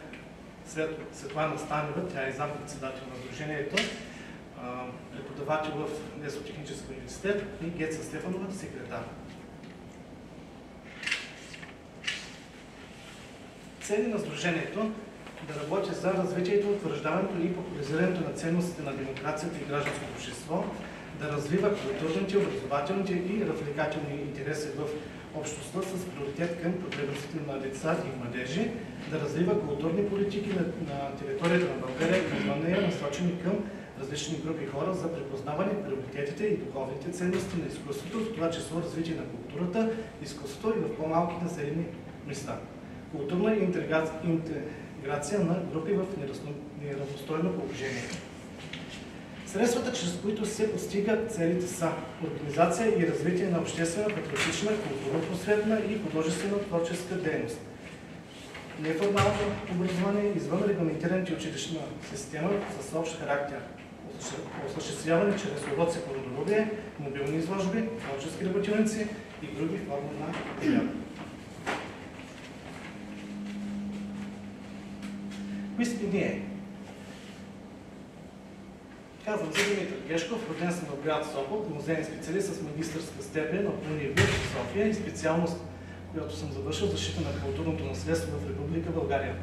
Светлана Станева, тя е заместник-председател на сдружението, преподавател в Лесотехнически университет, и Геца Стефанова, секретар. Цели на сдружението да работи за развитието, утвърждаването и популяризирането на ценностите на демокрацията и гражданското общество, да развива културните, образователните и развлекателни интереси в общността с приоритет към потребностите на деца и младежи, да развива културни политики на територията на България и извън нея, насочени към различни групи хора за припознаване приоритетите и духовните ценности на изкуството, в това число развитие на културата, изкуството и в по-малки населени места. Културна интеграция на групи в неравностойно положение. Средствата, чрез които се постигат целите, са организация и развитие на обществена, патриотична, културно-просветна и художествена творческа дейност. Неформално образование извън регламентираните училищна система с общ характер. Осъществяване чрез уроци по родолюбие, мобилни изложби, творчески работилници и други форми на проява. Кои сте ние? Казвам се Димитър Гешков, роден съм в град Сопот, музейен специалист с магистърска степен от университет в София и специалност, която съм завършил, защита на културното наследство в Република България.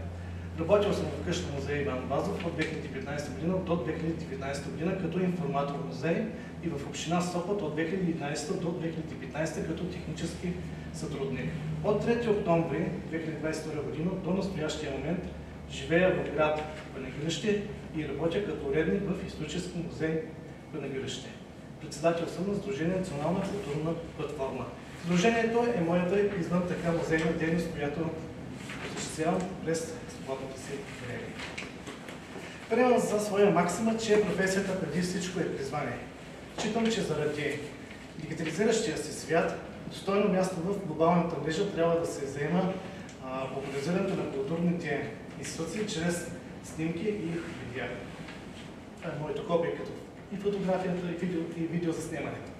Работил съм в къща музей Иван Вазов от 2015 година до 2019 година като информатор музей и в община Сопот от 2011 до 2015 като технически сътрудник. От 3 октомври 2022 година до настоящия момент живея в град Панагюрище и работя като уредник в исторически музей Панагюрище. Председател съм на Сдружение Национална културна платформа. Сдружението е моята извън така музейна дейност, която осъществявам през свободното си време. Приемам за своя максима, че професията преди всичко е призвание. Считам, че заради дигитализиращия се свят, достойно място в глобалната мрежа трябва да се заема популяризирането на културните институции чрез снимки и видеа. Това е моето хобби, като и фотографията, и видео за снимането.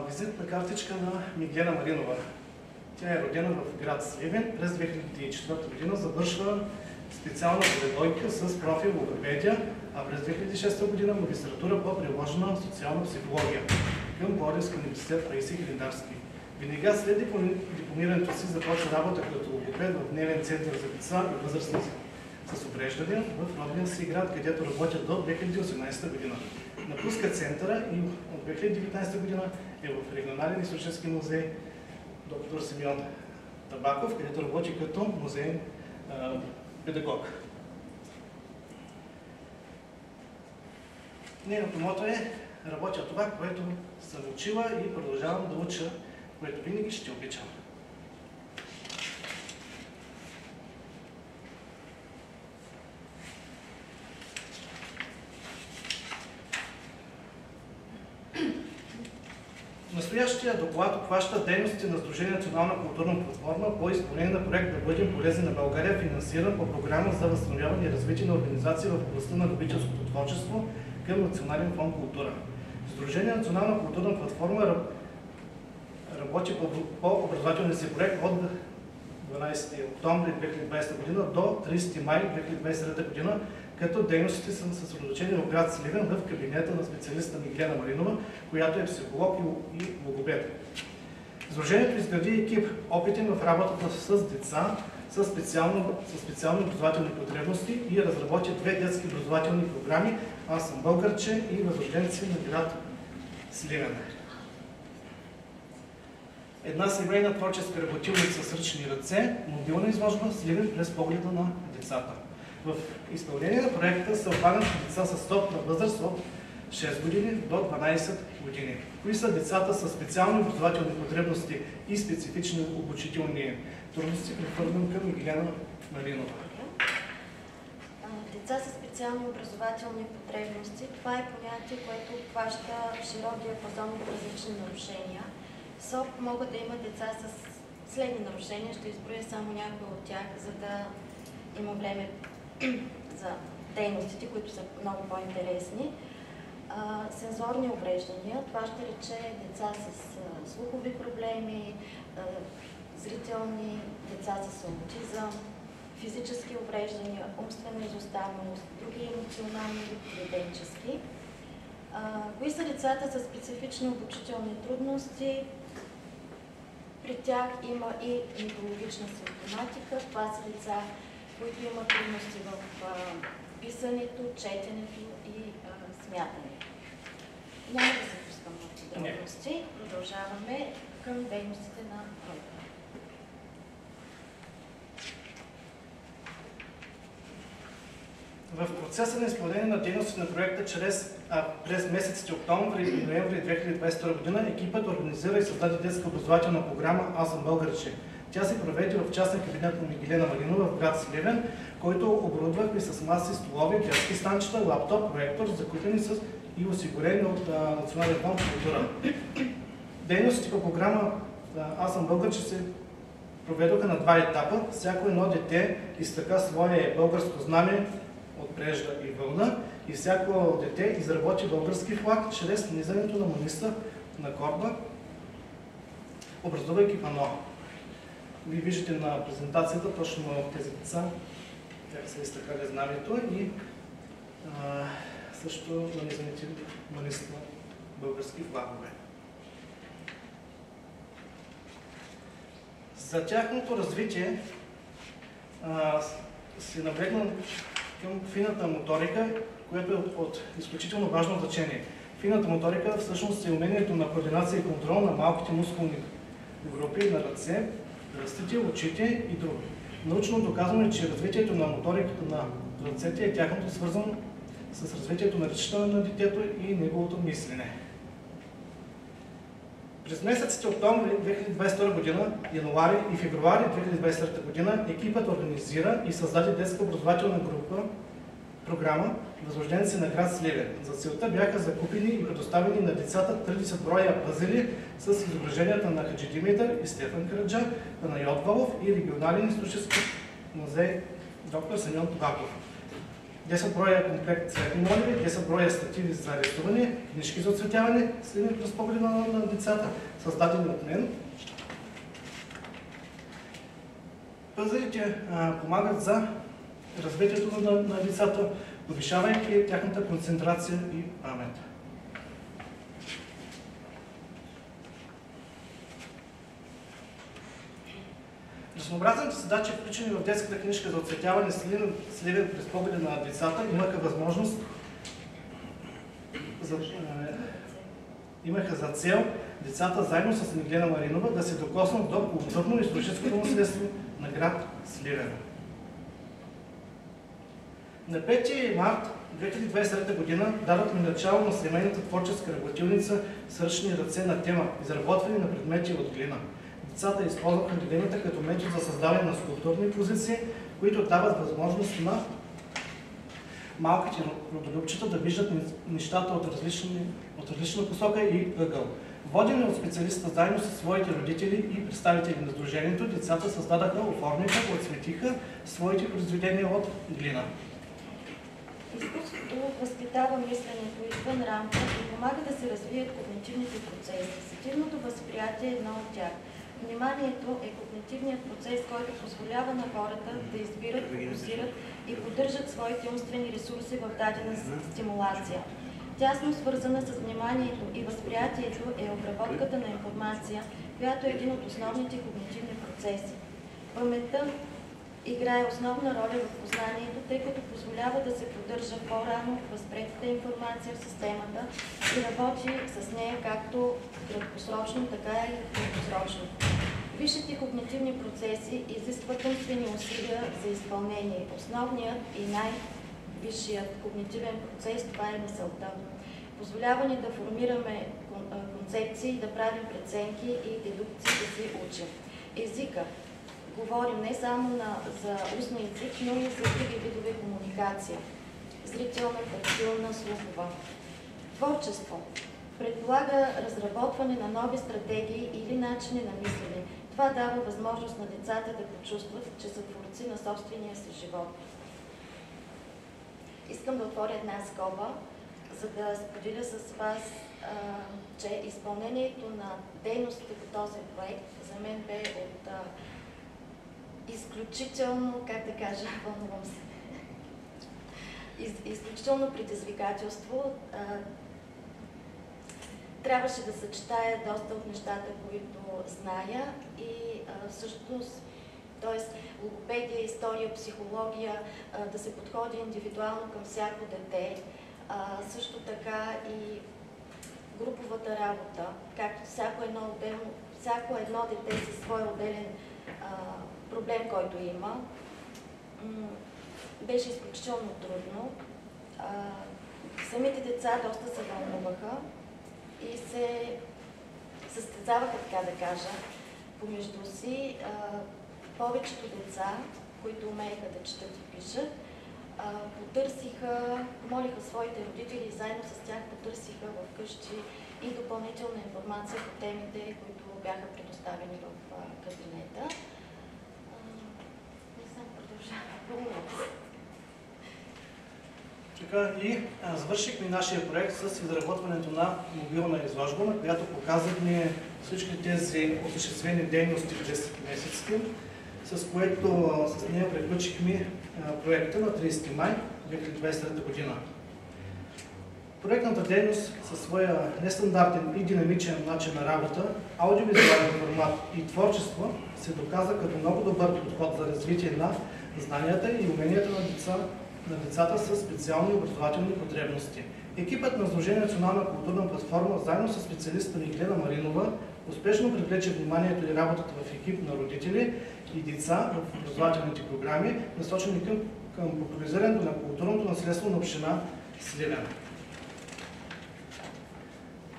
Визитна картичка на Миглена Маринова. Тя е родена в град Сливен. През 2004 година завършва специална педагогика с профил логопедия, а през 2006 година магистратура по приложена социална психология към Пловдивски университет Паисий Хилендарски. Веднага след дипломирането си започва работа като логопед в дневен център за деца и възрастни с увреждания в родния си град, където работя до 2018 година. Напуска центъра и от 2019 година е в регионален исторически музей доктор Симеон Табаков, където работи като музейен педагог. Нейното мото е: работя това, което съм учила и продължавам да уча, което винаги ще обичам. Настоящия доклад обхваща дейностите на Сдружение Национална културна платформа по изпълнение на проект "Да бъдем полезни на България", финансиран по програма за възстановяване и развитие на организация в областта на любителското творчество към Национален фонд "Култура". Сдружение Национална културна платформа работи по образователния си проект от 12 октомври 2020 година до 30 май 2023 година, като дейностите са съсредоточени в град Сливен в кабинета на специалиста Миглена Маринова, която е психолог и логопед. Сдружението изгради екип, опитен в работата с деца с специални образователни потребности и разработи 2 детски образователни програми "Аз съм българче" и "Възрожденци" на град Сливен. Една семейна творческа работилница с ръчни ръце, мобилна изложба Сливен през погледа на децата. В изпълнение на проекта са обхванати деца с стоп на възраст от 6 години до 12 години. Кои са децата с специални образователни потребности и специфични обучителни трудности, прехвърлям към Мигелена Маринова. Деца с специални образователни потребности, това е понятие, което обхваща широк диапазон от различни нарушения. СОП могат да има деца с следни нарушения, ще изброя само някои от тях, за да има време за дейностите, които са много по-интересни. Сензорни увреждания, това ще рече деца с слухови проблеми, зрителни, деца с аутизъм, физически увреждания, умствена изоставеност, други емоционални или поведенчески. Кои са децата с специфични обучителни трудности? При тях има и неврологична симптоматика. Това са деца, които имат трудности в писането, четенето и смятането. Няма да се пускам в подробности. Продължаваме към дейностите на проекта. В процеса на изпълнение на дейности на проекта през месеците октомври и ноември 2022 година екипът организира и създаде детска образователна програма „Аз съм българче“. Тя се проведе в частен кабинет на Мигелена Маринова в град Сливен, който оборудвахме с маси, столови, детски станчета, лаптоп, проектор, закупени с и осигурени от Национален фонд култура. Дейностите по програма „Аз съм българче“ се проведоха на 2 етапа. Всяко едно дете изтъка свое българско знаме от прежда и вълна и всяко дете изработи български флаг чрез нанизането на маниста на корба, образувайки пано. Вие виждате на презентацията точно тези деца, как са изтъкали знамето и също нанизаните маниста на български флагове. За тяхното развитие се наблегна към фината моторика, което е от изключително важно значение. Фината моторика всъщност е умението на координация и контрол на малките мускулни групи на ръце, пръстите, очите и други. Научно доказано е, че развитието на моториката на ръцете е тяхното свързано с развитието на речта на детето и неговото мислене. През месеците октомври 2022 година, януари и февруари 2023 година екипът организира и създаде детска образователна програма „Възрожденци на град Сливен“. За целта бяха закупени и предоставени на децата 30 броя пъзели с изображенията на Хаджи Димитър и Стефан Караджа, Панайот Валов и регионален исторически музей доктор Симеон Тогаков. 10 броя комплект цветни моливи, 10 броя стативи за рисуване, книжки за оцветяване, следни през погледа на децата, създадени от мен. Пъзелите помагат за развитието на децата, повишавайки тяхната концентрация и памет. Разнообразните задачи, включени в детската книжка за оцветяване Сливен през погледа на децата, имаха за цел децата заедно с Мигелена Маринова да се докоснат до културно-историческото наследство на град Сливен. На 5 март 2023 година дадохме начало на семейната творческа работилница с ръчни ръце на тема „Изработване на предмети от глина“. Децата използваха глината като метод за създаване на скулптурни позиции, които дават възможност на малките родолюбчета да виждат нещата от различна посока и ъгъл. Водени от специалиста заедно с своите родители и представители на сдружението, децата създадаха, оформиха, оцветиха своите произведения от глина. Изкуството възпитава мисленето извън рамка и помага да се развият когнитивните процеси. Сетивното възприятие е едно от тях. Вниманието е когнитивният процес, който позволява на хората да избират, фокусират и поддържат своите умствени ресурси в дадена стимулация. Тясно свързана с вниманието и възприятието е обработката на информация, която е един от основните когнитивни процеси. Паметта играе основна роля в познанието, тъй като позволява да се поддържа по-рано възприетата информация в системата и работи с нея както краткосрочно, така и дългосрочно. Висшите когнитивни процеси изискват умствени усилия за изпълнение. Основният и най-висшият когнитивен процес – това е мисълта. Позволява ни да формираме концепции, да правим преценки и дедукции, да си учим. Езика. Говорим не само за устен език, но и за други видове комуникация. Зрителна, тактилна, слухова. Творчество. Предполага разработване на нови стратегии или начини на мислене. Това дава възможност на децата да почувстват, че са творци на собствения си живот. Искам да отворя една скоба, за да споделя с вас, че изпълнението на дейностите по този проект за мен бе от изключително, как да кажа, вълнувам се, изключително предизвикателство. Трябваше да съчетая доста от нещата, които зная и всъщност, т.е. логопедия, история, психология, да се подходи индивидуално към всяко дете, също така и груповата работа, както всяко едно дете със своя отделен проблем, който има, беше изключително трудно. Самите деца доста се вълнуваха и се състезаваха, така да кажа, помежду си. Повечето деца, които умееха да четат и пишат, помолиха своите родители и заедно с тях потърсиха в къщи и допълнителна информация по темите, които бяха предоставени в кабинета. Не знам, продължавам. Така и завършихме нашия проект с изработването на мобилна изложба, на която показахме всички тези осъществени дейности през месеците, с което с нея приключихме проекта на 30 май 2023 година. Проектната дейност със своя нестандартен и динамичен начин на работа, аудиовизуален формат и творчество се доказа като много добър подход за развитие на знанията и уменията на децата с специални образователни потребности. Екипът на Сдружение Национална културна платформа, заедно с специалистата Миглена Маринова, успешно привлече вниманието и работата в екип на родители и деца в образователните програми, насочени към популяризирането на културното наследство на община Сливен.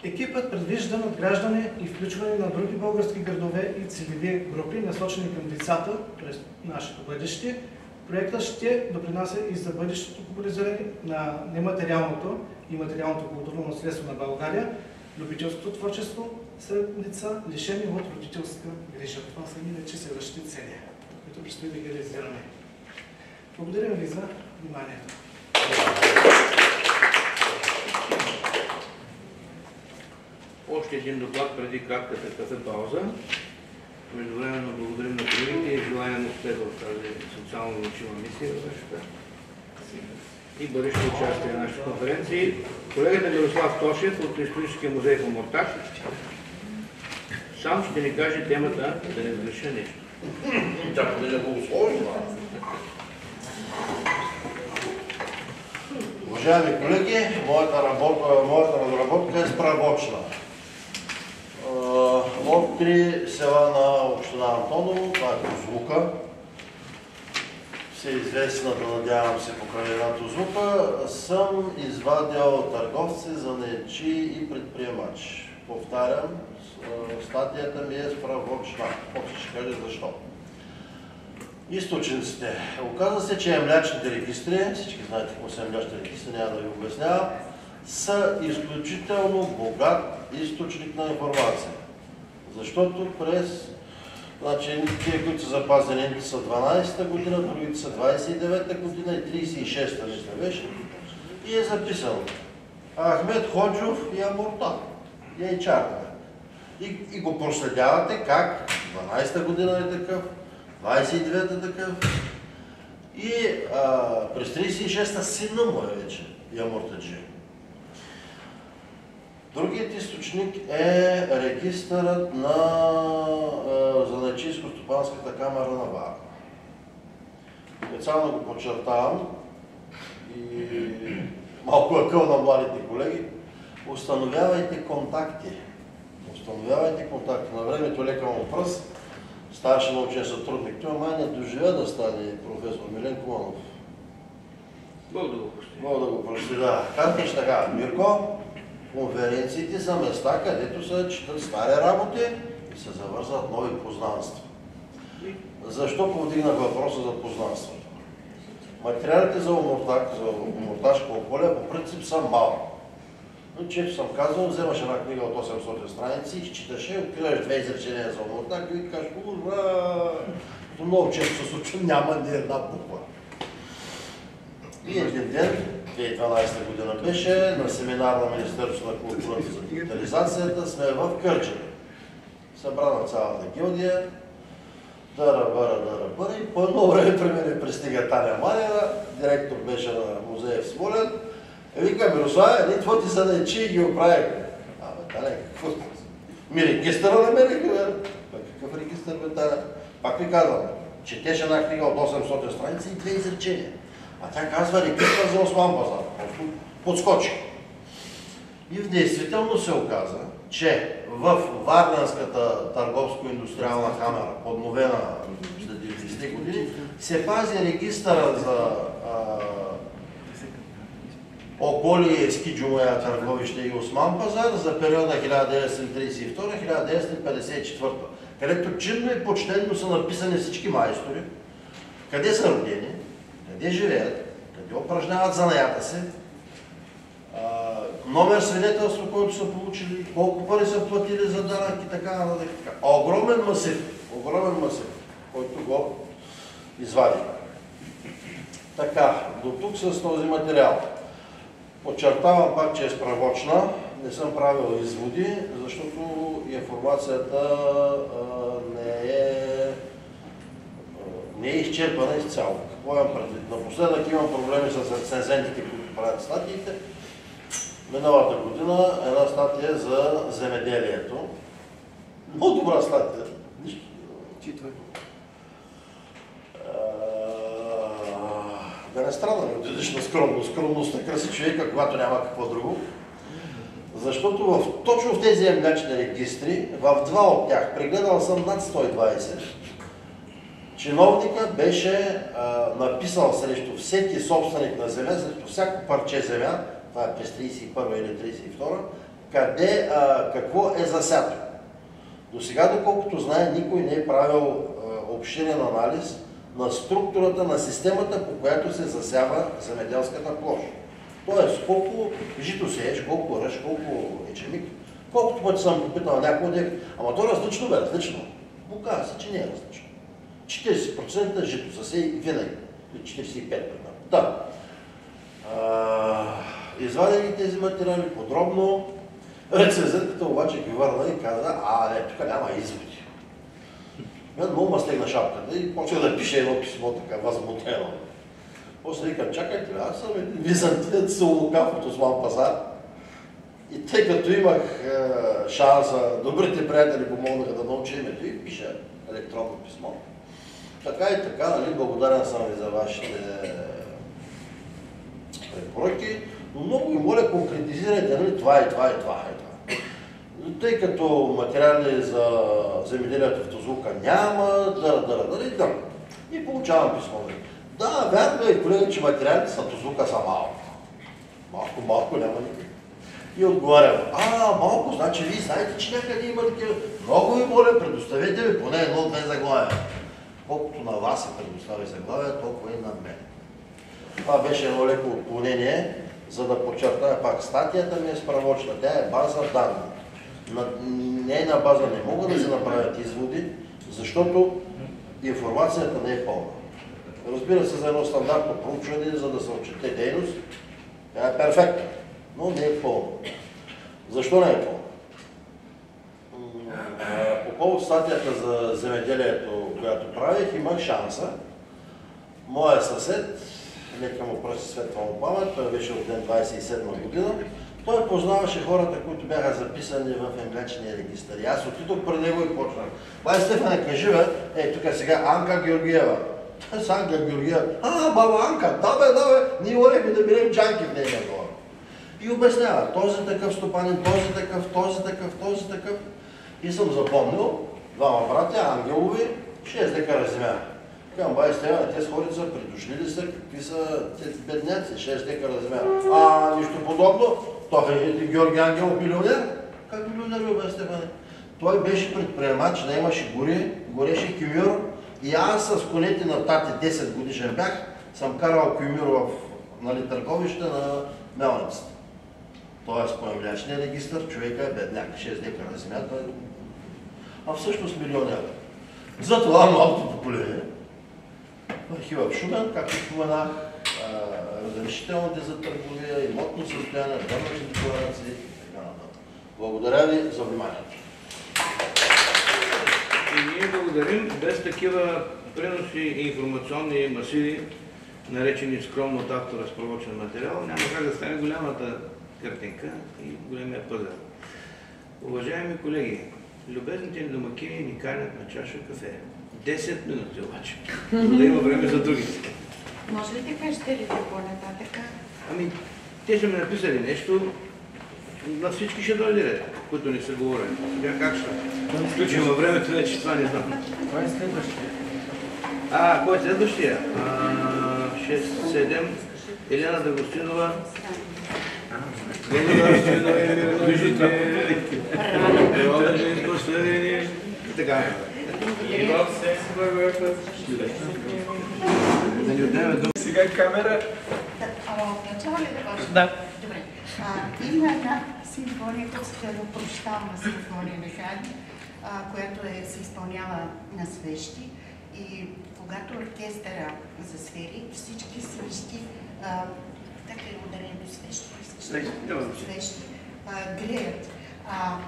Екипът предвижда надграждане и включване на други български градове и целеви групи, насочени към децата, т.е. нашето бъдеще. Проектът ще допринася и за бъдещето популяризиране на нематериалното и материалното културно наследство на България, любителското творчество сред деца, лишени от родителска грижа. Това са ни вече следващите цели, които предстои да ги реализираме. Благодаря ви за вниманието. Още един доклад преди кратката кафе-пауза. Междувременно благодарим на колегите и желаем успех в тази социално значима мисия в нашата и бъдещо участие на нашите конференции. Колегата Мирослав Тошев от Историческия музей по монтаж сам ще ни каже темата, да не сгреша нещо. Тя понеже е много сложно. Уважаеми колеги, моята разработка е справочна. От 3 села на община Антоново, това е Козлука, всеизвестната, надявам се, покрайната Козлука, съм извадил търговци, занаятчи и предприемачи. Повтарям, статията ми е справочна. После ще кажа защо. Източниците. Оказва се, че млячните регистри, всички знаете какво са млячните регистри, няма да ви обяснявам, са изключително богат източник на информация. Защото през, значи, тия, които са запазени, едните са 12-та година, другите са 29-та година и 36-та, мисля беше, и е записано Ахмед Ходжов и Амуртан, и Чарта. И го проследявате как 12-та година е такъв, 29-та такъв, и през 36-та сина му е вече, Ямуртаджи. Другият източник е регистърът на Занаятчийско-стопанската камара на Варна. Специално го подчертавам и малко акъл на младите колеги. Установявайте контакти. Установявайте контакти. На времето лека му пръст, старши научен сътрудник. Той май не доживя да стане професор Милен Куманов. Бог да го прости. Бог да го прости, да. Казваш така, Мирко, Конференциите са места, където се четат стари работи и се завързват нови познанства. Защо повдигнах въпроса за познанството? Материалите за омуртажко околе по принцип са малко. Но често съм казал, вземаш една книга от 800 страници, изчиташ я, откриваш 2 изречения за омуртак и кажеш, ура! То много често се случва, няма ни една буква. И един ден, 2012 година беше, на семинар на Министерството на културата за дигитализацията, сме в Кърджали. Събрана цялата гилдия, дара, и по едно време при мен пристига Таня Манева, директор беше на музея в Смолян. Вика, Мирославе, ние това ти са наечи и ги оправихме. Таня, какво? Ми регистъра намерихме, бе. Какъв регистър, бе, Таня? Пак ви казвам, четеш една книга от 800 страници и 2 изречения. А тя казва регистър за Осман базар. Просто подскочи. И в действително се оказа, че в Варненската търговско-индустриална камера, подновена след 90 години, се пази регистъра за Околиевски джумая търговище и Осман пазар за периода 1932-1954, където чинно и почтенно са написани всички майстори, къде са родени, къде живеят, къде упражняват занаята си, номер свидетелство, който са получили, колко пари са платили за данък и така нататък. Огромен масив, който го извади. Така, до тук с този материал. Подчертавам пак, че е справочна, не съм правил изводи, защото информацията не е изчерпана изцяло. Какво имам предвид? Напоследък имам проблеми с рецензентите, които правят статиите. Миналата година една статия за земеделието. Много добра статия. Нищо. Да не страда, да отидеш на скромност. Скромността краси човека, когато няма какво друго. Защото точно в тези млечни регистри, в 2 от тях, прегледал съм над 120, чиновника беше написал срещу всеки собственик на земя, срещу всяко парче земя, това е през 31 или 32, какво е засято. До сега, доколкото знае, никой не е правил обширен анализ на структурата на системата, по която се засява земеделската площ. Тоест, колко жито сееш, колко ръж, колко ечемик, колкото пъти съм попитал някой, ама то различно бе, различно. Оказва се, че не е различно. 40% жито се сее винаги. 45%. Да. Извадя ги тези материали подробно. Рецензентката обаче ги върна и каза, не, тук няма изводи. Мен много ма стегна шапката и почва да пише едно писмо така възмутено. После викам, чакайте, аз съм византинец Солокав от Осман пазар. И тъй като имах шанса, добрите приятели помогнаха да науча името и пиша електронно писмо. Така и така, нали, благодарен съм ви за вашите препоръки, но много ви моля, конкретизирайте, нали, това и това и това и това. Тъй като материали за земеделието в Тозлука няма, да. И получавам писмо. Да, вярно е, колега, че материалите за Тозлука са малко. Малко няма никакъв. И отговарям, малко, значи вие знаете, че някъде има такива. Много ви моля, предоставете ви поне 1-2 заглавия. Колкото на вас се предостави заглавия, толкова и на мен. Това беше едно леко отклонение, за да подчертая пак. Статията ми е справочна, тя е база данни. Нейна база не могат да се направят изводи, защото информацията не е пълна. Разбира се, за едно стандартно проучване, за да се отчете дейност, тя е перфектна, но не е пълна. Защо не е пълна? По повод статията за земеделието, която правих, имах шанса. Моя съсед, нека му пръсти светла му памет, той беше от ден 27 година, той познаваше хората, които бяха записани в млечния регистър. И аз отидох пред него и почнах. Бай, Стефане, кажи бе, тук сега Анка Георгиева. С Анка Георгиева. Баба Анка, да бе, ние волехме да билем джанки в нейния двор. И обяснява, този такъв стопанин, този такъв. И съм запомнил двама братя, Ангелови, 6 декара земя. Към бай Стефане, те сходи са, придошли ли са, какви са тези бедняци, 6 декара земя. Нищо подобно, той е Георги Ангелов милионер. Как милионер бе бай Стефане? Той беше предприемач, не имаше гори, гореше кюмюр и аз с конете на тати 10 годишен бях, съм карал кюмюр в търговище на мелницата. Тоест, по млечния регистър човека е бедняк, 6 декара земя, а всъщност милионер. Затова малкото поколение в архива в Шумен, както споменах, разрешителните за търговия, имотно състояние, данъчни декларации и така нататък. Благодаря ви за вниманието. И ние благодарим. Без такива преноси и информационни масиви, наречени скромно от автора справочен материал, няма как да стане голямата картинка и големия пъзел. Уважаеми колеги, любезните ни домакини ни канят на чаша кафе. 10 минути обаче, за да има време за другите. Може ли да кажете ли по-нататък? Ами, те са ми написали нещо, на всички ще дойде ред, които не са говорили. Сега как ще включим във времето вече, това не знам. Кой е следващия? Кой е следващия? 6-7. Елена Драгостинова. Елена Драгостинова е миродушите. Природен женско съдение. И така. Да ни отнеме дума. Сега камера. Начало ли да почне? Да. Добре. Има една симфония, която се казва Прощална симфония на Хади, която се изпълнява на свещи. И когато оркестъра засвири, всички свещи, така е ударението свещи, свещи, греят.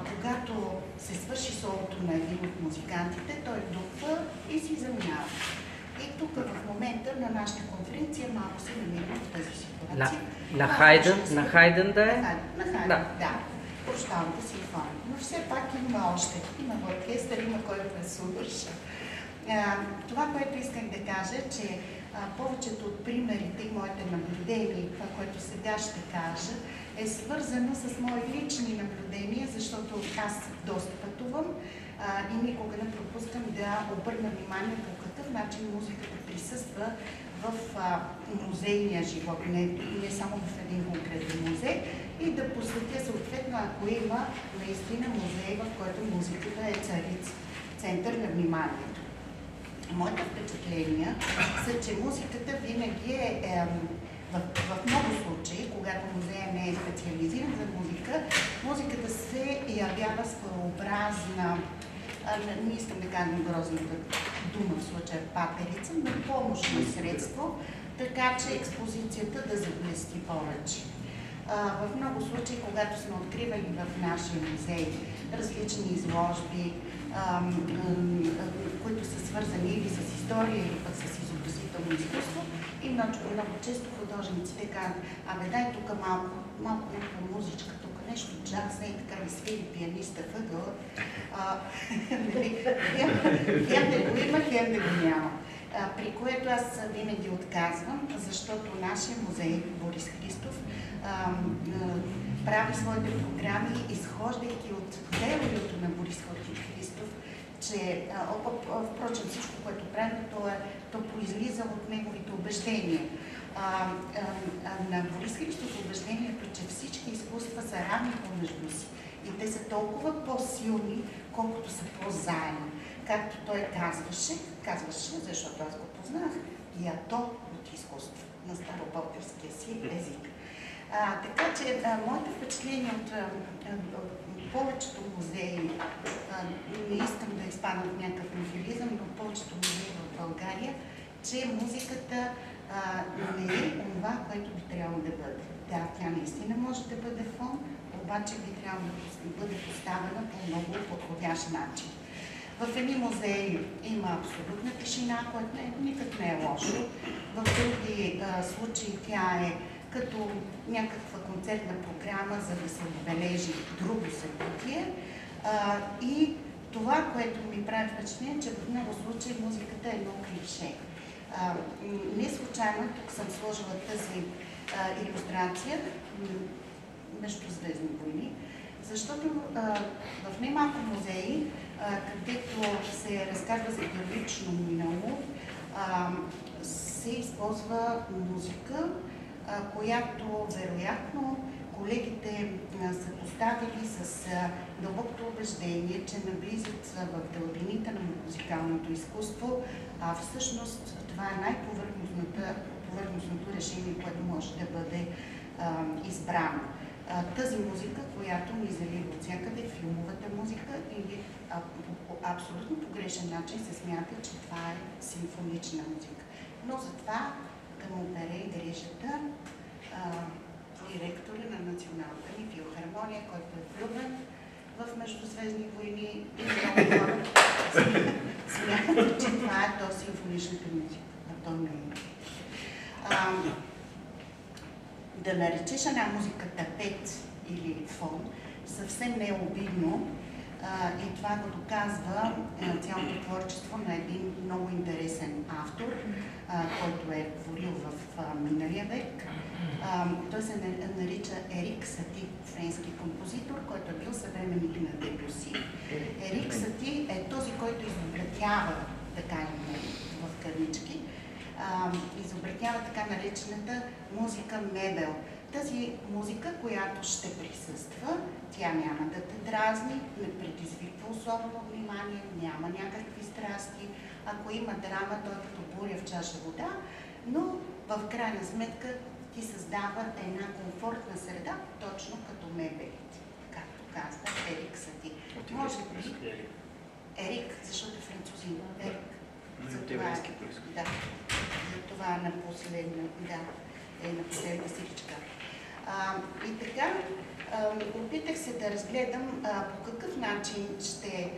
Когато се свърши солото на един от музикантите, той дупва и си заминава. И тук в момента на нашата конференция малко се намираме в тази ситуация. На Хайден да е? На Хайден, да. Прощалната симфония. Но все пак има още. Има оркестър, има който е свърша. Това, което исках да кажа, че повечето от примерите и моите наблюдения, това, което сега ще кажа, е свързано с мои лични наблюдения, защото аз доста пътувам и никога не пропускам да обърна внимание по какъв начин музиката присъства в музейния живот, не само в един конкретен музей, и да посветя съответно, ако има наистина музей, в който музиката е царица, център на вниманието. Моите впечатления са, че музиката винаги е в много случаи, когато музея не е специализиран за музика, музиката се явява своеобразна, не искам да кажа грозната дума в случая патерица, но помощно средство, така че експозицията да заблести повече. В много случаи, когато сме откривали в нашия музей различни изложби, които са свързани или с история, или пък с изобразително изкуство, и много често художниците казват: дай тук малко някаква музичка, тук нещо джаз, и така ви свири пианиста въгъл. Хем да го има, хем да го няма. При което аз винаги отказвам, защото нашия музей Борис Христов прави своите програми, изхождайки от теорията на Борис Христов, че, впрочем, всичко, което прави, то произлиза от неговите убеждения. На Борис Христов убеждението, че всички изкуства са равни помежду си и те са толкова по-силни, колкото са по-заедни. Както той казваше, защото аз го познах, ято от изкуство на старобългарския си език. Така че моите впечатления от повечето музеи, не искам да изпадам в някакъв нихилизъм, но повечето музеи в България, че музиката не е това, което би трябвало да бъде. Да, тя наистина може да бъде фон, обаче би трябвало да бъде поставена по много подходящ начин. В едни музеи има абсолютна тишина, което никак не е лошо. В други случаи тя е като някаква концертна програма, за да се отбележи друго събитие. И това, което ми прави впечатление, че в много случаи музиката е едно клише. Не случайно тук съм сложила тази илюстрация Междузвездни войни, защото в немалко музеи, където се разказва за героично минало, се използва музика, която вероятно колегите са поставили с дълбокото убеждение, че навлизат в дълбините на музикалното изкуство, а всъщност това е най-повърхностното решение, което може да бъде избрано. Тази музика, която ни залива от всякъде, филмовата музика, или по абсолютно погрешен начин се смята, че това е симфонична музика. Но затова да му бере и грижата директора на Националната ни филхармония, който е влюбен в Междузвездни войни и много хора смятат, че това е то симфоничната музика, а то не е. Да наречеш една музика тапет или фон съвсем не е обидно и това го доказва цялото творчество на един много интересен автор, който е творил в миналия век. Той се нарича Ерик Сати, френски композитор, който е бил съвременник на Дебюси. Ерик Сати е този, който изобретява, така в кавички, изобретява така наречената музика мебел. Тази музика, която ще присъства, тя няма да те дразни, не предизвиква особено внимание, няма някакви страсти. Ако има драма, той е като буря в чаша вода, но в крайна сметка ти създава една комфортна среда, точно като мебелите, както казва Ерик Сати. Може би Ерик, защото е французин. Ерик. За еврейски произход. Да. За това на последна сиричка. И така, опитах се да разгледам по какъв начин ще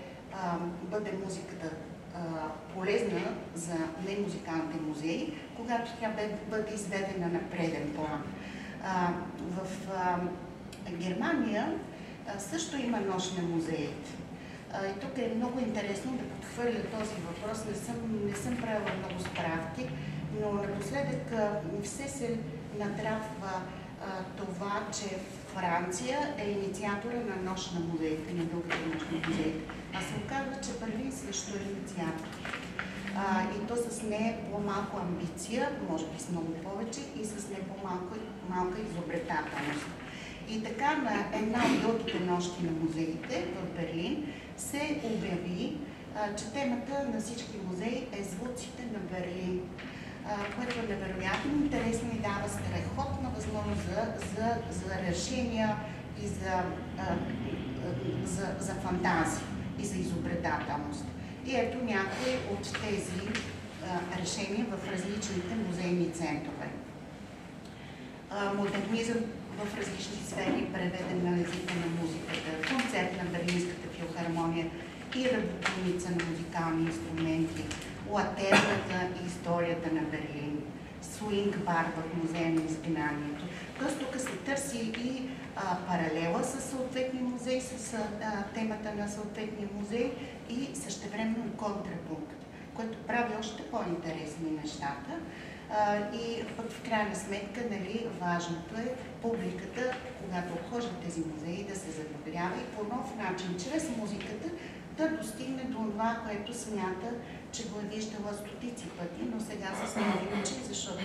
бъде музиката полезна за немузикалните музеи, когато тя бъде изведена на преден план. В Германия също има нощ на музеите. И тук е много интересно да подхвърля този въпрос. Не съм правила много справки, но напоследък все се натрапва това, че Франция е инициатора на нощ на музеите, на дългата нощ на музеите. А се оказва, че първи също е инициатор. И то с не по-малко амбиция, може би с много повече, и с не по-малка изобретателност. И така на една от дългите нощи на музеите в Берлин се обяви, че темата на всички музеи е звуците на Берлин, което е невероятно интересно и дава страхотна възможност за решения и за фантазия и за изобретателност. И ето някои от тези решения в различните музейни центрове. Модернизъм в различни сфери, преведен на езика на музиката, концерт на Берлинската филхармония и работилница на музикални инструменти, латерната и историята на Берлин, свинг бар в музея на изгнанието. Тоест тук се търси и паралела с съответния музей, с темата на съответния музей и същевременно контрапункт, което прави още по-интересни нещата. И пък в крайна сметка, нали, важното е публиката, когато обхожда тези музеи, да се забавлява и по нов начин, чрез музиката, да достигне до това, което смята, че го е виждала стотици пъти, но сега с нови очи, защото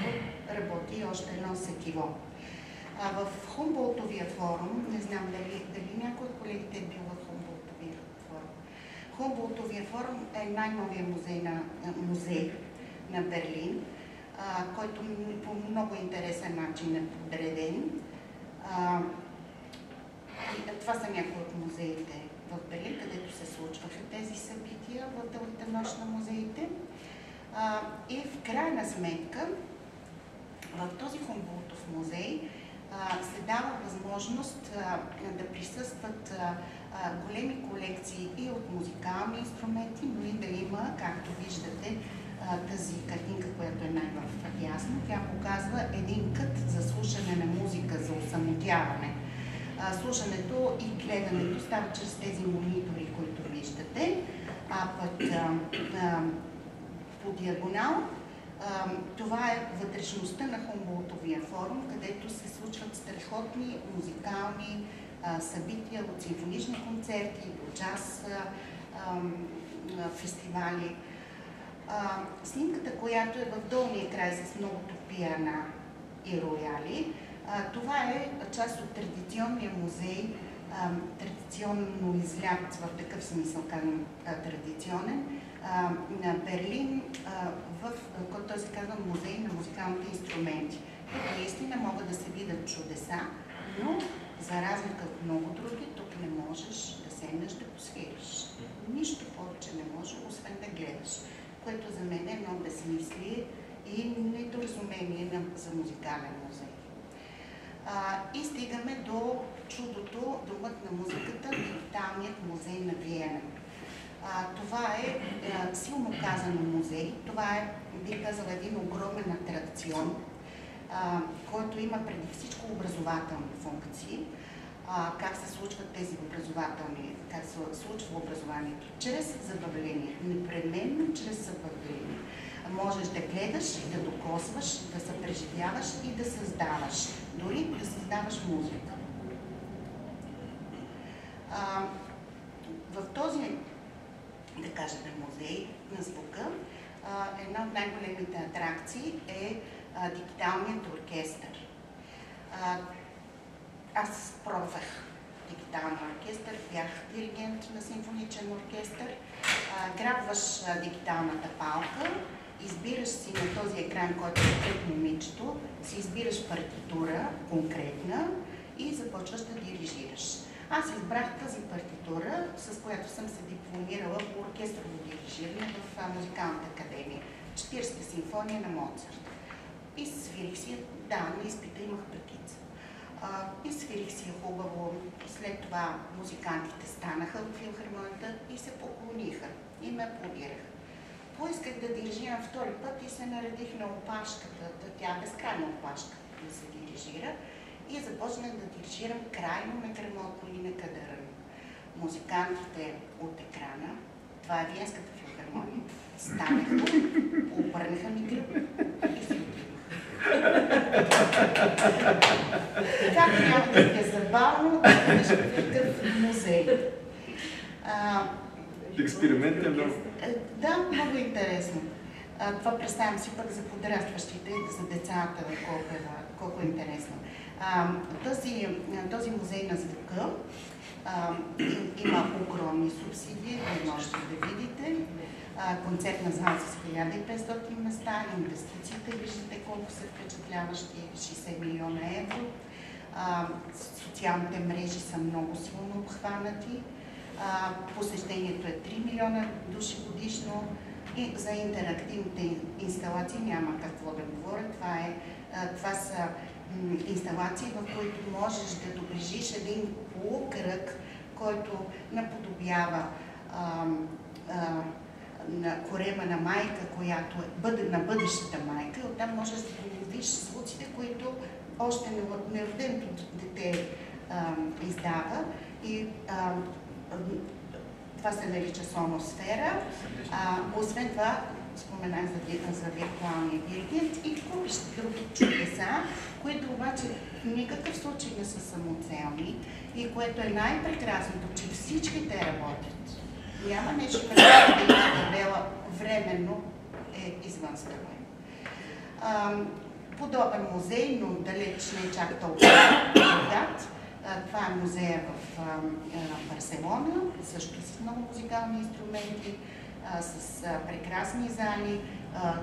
работи още едно сетиво. В Хумболтовия форум, не знам дали някой от колегите е бил в Хумболтовия форум. Хумболтовия форум е най-новия музей на Берлин, който по много интересен начин е подреден. Това са някои от музеите в Берлин, където се случваха тези събития в дългата нощ на музеите. И в крайна сметка, в този Хумболтов музей се дава възможност да присъстват големи колекции и от музикални инструменти, но и да има, както виждате, тази картинка, която е най-вдясно, тя показва един кът за слушане на музика, за осамотяване. Слушането и гледането става чрез тези монитори, които виждате, а пък по диагонал това е вътрешността на Хумболтовия форум, където се случват страхотни музикални събития от симфонични концерти до джаз фестивали. Снимката, която е в долния край с многото пиана и рояли, това е част от традиционния музей, традиционно излят, в такъв смисъл казвам традиционен, на Берлин, който той се казва Музей на музикалните инструменти. Тук наистина могат да се видят чудеса, но за разлика от много други, тук не можеш да седнеш да посвириш. Нищо повече не може, освен да гледаш, което за мен е едно безсмислие и недоразумение за музикален музей. И стигаме до чудото, Домът на музиката, Дигиталният музей на Виена. Това е силно казано музей. Това е, бих казала, един огромен атракцион, който има преди всичко образователни функции. Как се случват тези образователни, как се случва образованието? Чрез забавление, непременно чрез забавление. Можеш да гледаш, да докосваш, да се преживяваш и да създаваш. Дори да създаваш музика. В този, да кажем, музей на звука, една от най-големите атракции е дигиталният оркестър. Аз пробвах дигиталния оркестър, бях диригент на симфоничен оркестър. Грабваш дигиталната палка, избираш си на този екран, който е пред момичето, си избираш партитура конкретна и започваш да дирижираш. Аз избрах тази партитура, с която съм се дипломирала по оркестрово дирижиране в Музикалната академия. 40-та симфония на Моцарт. И свирих си, да, на изпита имах петица. И свирих си хубаво. След това музикантите станаха в филхармонията и се поклониха. И ме аплодираха. Поисках да дирижирам втори път и се наредих на опашката. Тя е безкрайна опашка да се дирижира. И започнах да дирижирам крайно неграмотно и некадърно. Музикантите от екрана, това е Виенската филхармония, станаха, обърнаха ми гръб и се отиваха. Как трябва да ти е забавно да бъдеш в такъв музей? Експеримент е много. Да, много интересно. Това представям си пък за подрастващите, за децата, колко е интересно. Този музей на звука има огромни субсидии, вие можете да видите. Концертна зала с 1500 места, инвестициите, виждате колко са впечатляващи, 60 милиона евро. Социалните мрежи са много силно обхванати. Посещението е 3 милиона души годишно. И за интерактивните инсталации няма какво да говоря. Това са инсталации, в които можеш да доближиш един полукръг, който наподобява на корема на майка, която е на бъдещата майка. Оттам можеш да уловиш звуците, които още нероденото дете издава. И това се нарича соносфера. Освен това, споменах за виртуалния диригент и купиш други чудеса, които обаче в никакъв случай не са самоцелни и което е най-прекрасното, че всички те работят. Няма нещо, което да има табела временно е извън строя. Подобен музей, но далеч не чак толкова богат. Това е музея в Барселона, също с много музикални инструменти, с прекрасни зали.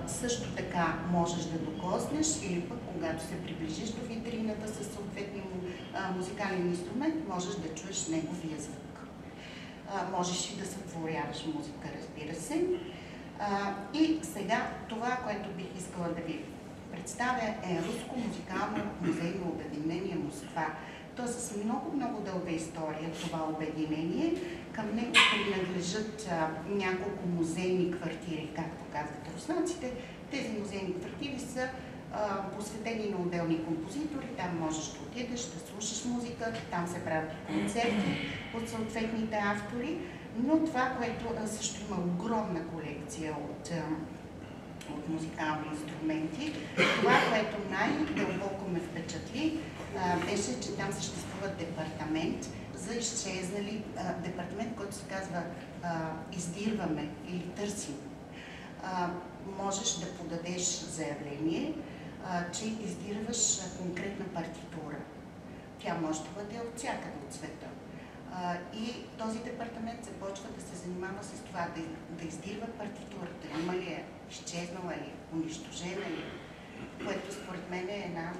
Също така можеш да докоснеш или пък когато се приближиш до витрината с съответния музикален инструмент, можеш да чуеш неговия звук. Можеш и да сътворяваш музика, разбира се. И сега това, което бих искала да ви представя е Руско музикално музейно обединение Москва. То е с много дълга история, това обединение. Към него принадлежат няколко музейни квартири, както казват руснаците. Тези музейни квартири са посветени на отделни композитори. Там можеш да отидеш, да слушаш музика, там се правят концерти от съответните автори. Но това, което също има огромна колекция от музикални инструменти, това, което най-дълбоко ме впечатли, беше, че там съществува департамент за изчезнали, департамент, който се казва издирваме или търсим. можеш да подадеш заявление, че издирваш конкретна партитура. Тя може да бъде от всякъде от света. И този департамент започва да се занимава с това, да издирва партитурата. Има ли е, изчезнала ли, унищожена ли, което според мен е една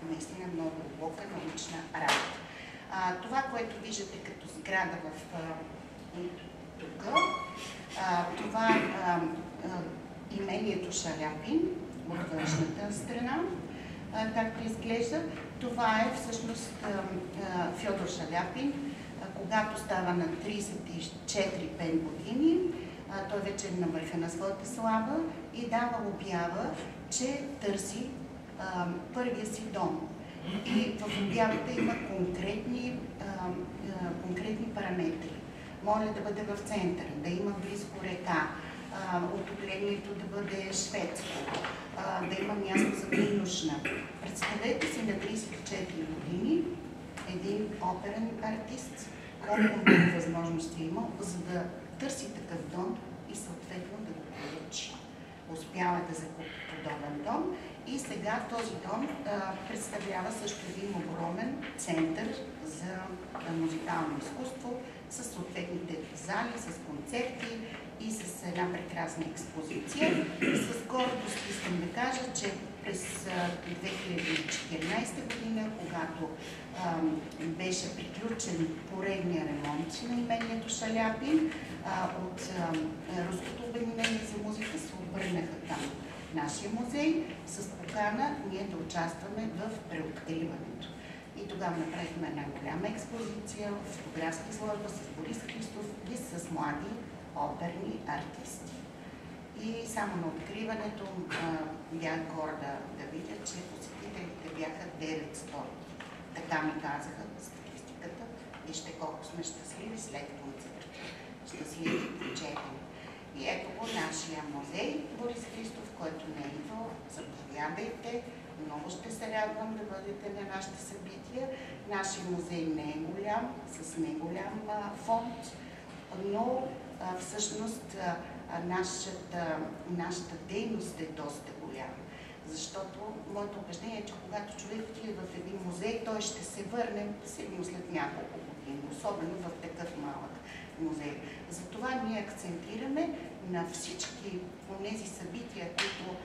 наистина много глубока научна работа. Това, което виждате като сграда тук, това имението Шаляпин от външната страна, както изглежда. Това е всъщност Фьодор Шаляпин, когато става на 34-5 години, той вече е на върха на своята слава и дава обява, че търси първия си дом. И в обявата има конкретни параметри. Моля да бъде в центъра, да има близко река, отоплението да бъде шведско, да има място за приношна. Представете си на 34 години един оперен артист, колко много възможности има, за да търси такъв дом и съответно да го получи. Успява да закупи подобен дом и сега този дом представлява също един огромен център за музикално изкуство с съответните зали, с концерти и с една прекрасна експозиция. С гордост искам да кажа, че през 2014 година, когато беше приключен поредния ремонт на имението Шаляпин, от Руското обединение за музика се обърнаха към нашия музей с покана ние да участваме в преоткриването. И тогава направихме една голяма експозиция, фотографска изложба с Борис Христов и с млади оперни артисти. И само на откриването бях горда да видя, че посетителите бяха 900. Така ми казаха статистиката. Вижте колко сме щастливи след концерта. Щастливи и почетени. И ето го нашия музей Борис Христов, който не е идвал. Заповядайте. Много ще се радвам да бъдете на нашите събития. Нашия музей не е голям, с неголям фонд, но всъщност нашата дейност е доста голяма. Защото моето убеждение е, че когато човек отиде в един музей, той ще се върне сигурно след няколко години, особено в такъв малък музей. Затова ние акцентираме на всички тези събития, които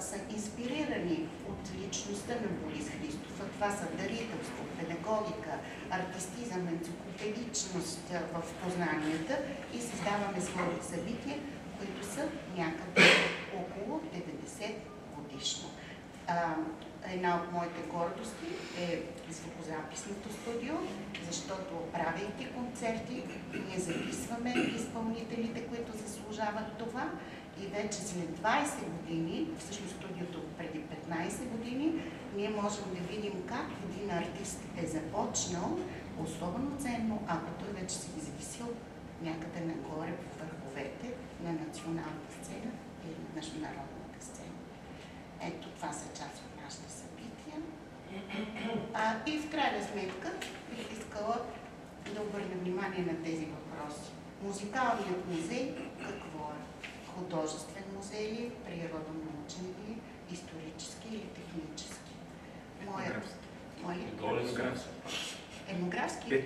са инспирирани от личността на Борис Христов. Това са дарителство, педагогика, артистизъм, енциклопедичност в познанията и създаваме свои събития, които са някъде около 90 годишно. Една от моите гордости е звукозаписното студио, защото правейки концерти, ние записваме изпълнителите, които заслужават това. И вече след 20 години, всъщност студиото преди 15 години, ние можем да видим как един артист е започнал, особено ценно, ако той вече се е зависил някъде нагоре по върховете на националната сцена или на международната сцена. Ето това са част от нашите събития. И в крайна сметка бих искала да обърна внимание на тези въпроси. Музикалният музей какво е? Художествен музей ли, природонаучен ли, исторически или технически? Етнографски? Етнографски.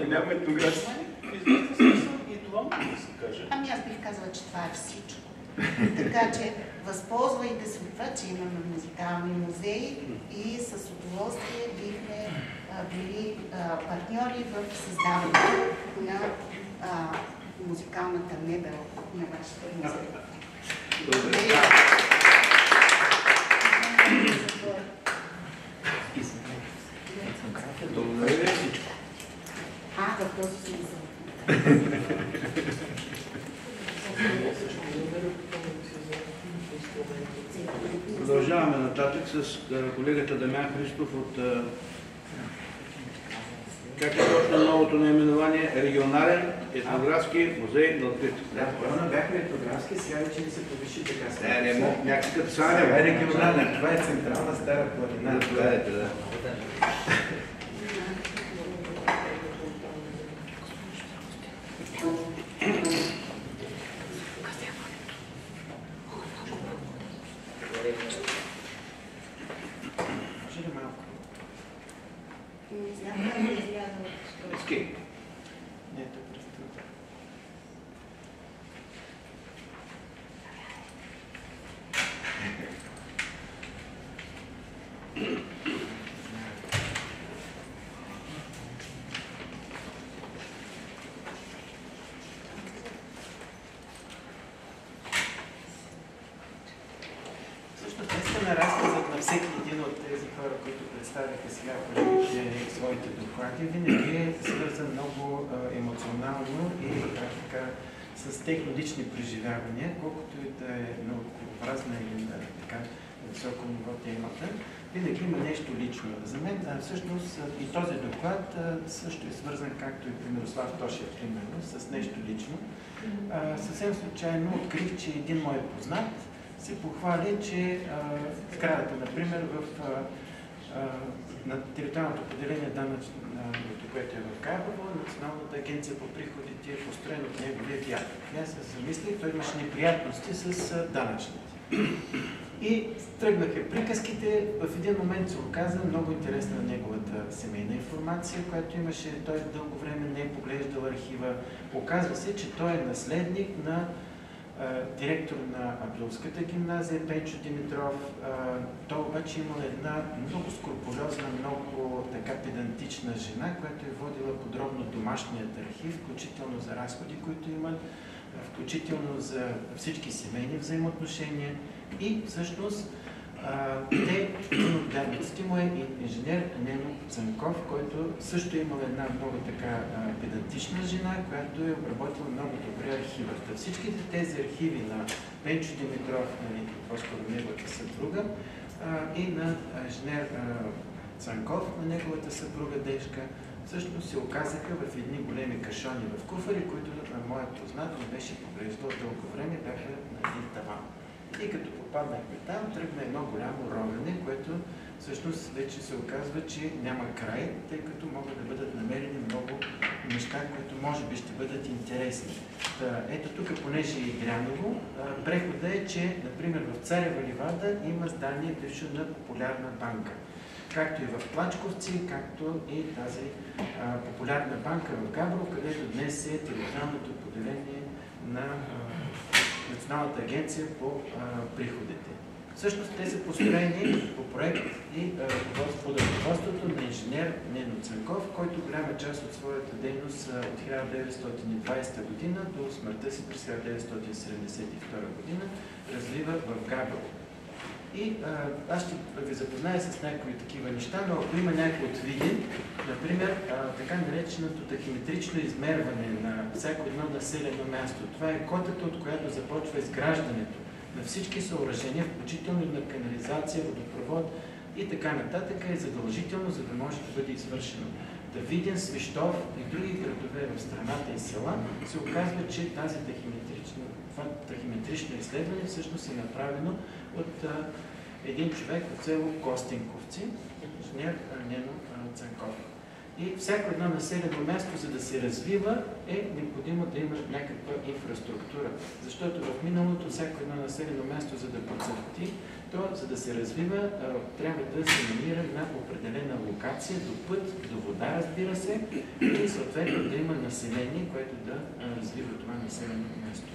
Няма етнографски. Ами аз бих казала, че това е всичко. Така че възползвайте се от това, че имаме музикални музеи и с удоволствие бихме били партньори в създаването на музикалната мебел на вашите музеи. Благодаря. Благодаря всичко. В този смисъл. Продължаваме нататък с колегата Дамян Христов от как е точно новото наименование? Регионален етнографски музей на открито. Да, първо бяхме етнографски, сега вече не се повиши така. Не мога, някакъв като сега Това е регионален, това е централна Стара планина. Да. Ски. Ето, представете. Всъщност наистина разказът на всеки един от тези хора, които представяха сега колегите своите доклади, винаги е свързан много емоционално и така с техни лични преживявания, колкото и да е наукообразна или така високо ниво темата, винаги има нещо лично. За мен всъщност и този доклад също е свързан, както и при Мирослав Тошев, примерно, с нещо лично. Съвсем случайно открих, че един мой познат се похвали, че в сградата, например, на териториалното поделение данъчното, което е в Габрово, Националната агенция по приходите е построена от неговия дядо. Аз се замислих, той имаше неприятности с данъчните. И тръгнаха приказките. В един момент се оказа много интересна неговата семейна информация, която имаше. Той дълго време не е поглеждал архива. Оказва се, че той е наследник на директор на Априлската гимназия Пенчо Димитров. Той обаче имал една много скрупулезна, много така педантична жена, която е водила подробно домашният архив, включително за разходи, които имат, включително за всички семейни взаимоотношения. И всъщност един от дядовците му е инженер Нено Цанков, който също имал една много така педантична жена, която е обработила много добре архивата. Всичките тези архиви на Пенчо Димитров, по-скоро неговата съпруга, и на инженер Цанков, на неговата съпруга Дешка, всъщност се оказаха в едни големи кашони в куфари, които моят познат не беше поглеждал дълго време, бяха на един таван. И като попаднахме там, тръгна едно голямо ровене, което всъщност вече се оказва, че няма край, тъй като могат да бъдат намерени много неща, които може би ще бъдат интересни. Ето тук, понеже е Дряново, прехода е, че, например, в Царева ливада има здание бивше на Популярна банка. Както и в Плачковци, както и тази Популярна банка в Габрово, където днес е териториалното поделение на Националната агенция по приходите. Всъщност те са построени по проект и под ръководството на инженер Нено Цанков, който голяма част от своята дейност от 1920 година до смъртта си през 1972 година развива в Габрово. И аз ще ви запозная с някои такива неща, но ако има някой от Видин, например, така нареченото тахиметрично измерване на всяко едно населено място. Това е котата, от която започва изграждането на всички съоръжения, включително и на канализация, водопровод и така нататък, е задължително, за да може да бъде извършено. Видин, Свищов и други градове в страната и села се оказва, че тази тахиметрично изследване всъщност е направено от един човек от село Костинковци, инженер Нено Цанков. И всяко едно населено място, за да се развива, е необходимо да има някаква инфраструктура. Защото в миналото всяко едно населено място, за да процъфти, то, за да се развива, трябва да се намира на определена локация, до път, до вода, разбира се, и съответно да има население, което да развива това населено място.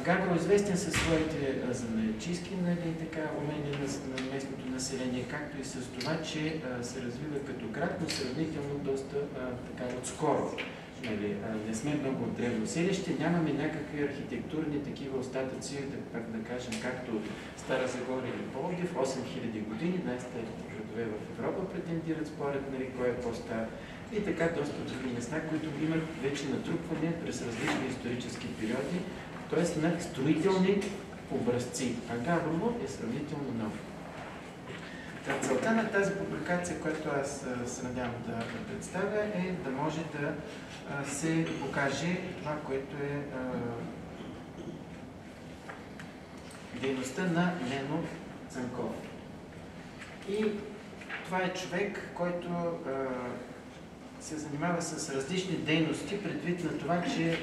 Габрово е известен със своите занаятчийски умения на местното население, както и с това, че се развива като град, но сравнително доста отскоро. Не сме много от древно селище, нямаме някакви архитектурни такива остатъци, да кажем, както Стара Загора или Пловдив, 8000 години, най-старите градове в Европа претендират, според кой е по-стар. И така доста други места, които имат вече натрупване през различни исторически периоди, т.е. на строителни образци. А Габрово е сравнително ново. Целта на тази публикация, която аз се надявам да представя, е да може да се покаже това, което е дейността на Нено Цанков. И това е човек, който се занимава с различни дейности, предвид на това, че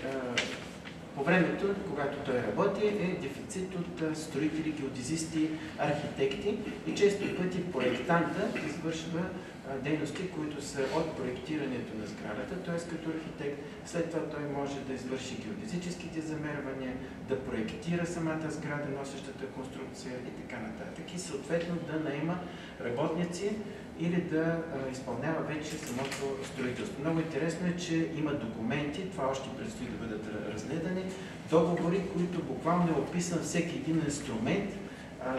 по времето, когато той работи, е дефицит от строители, геодезисти, архитекти и често пъти проектанта извършва дейности, които са от проектирането на сградата, т.е. като архитект. След това той може да извърши геодезическите замервания, да проектира самата сграда, носещата конструкция и така нататък. И съответно да наема работници или да изпълнява вече самото строителство. Много интересно е, че има документи, това още предстои да бъдат разгледани, договори, които буквално е описан всеки един инструмент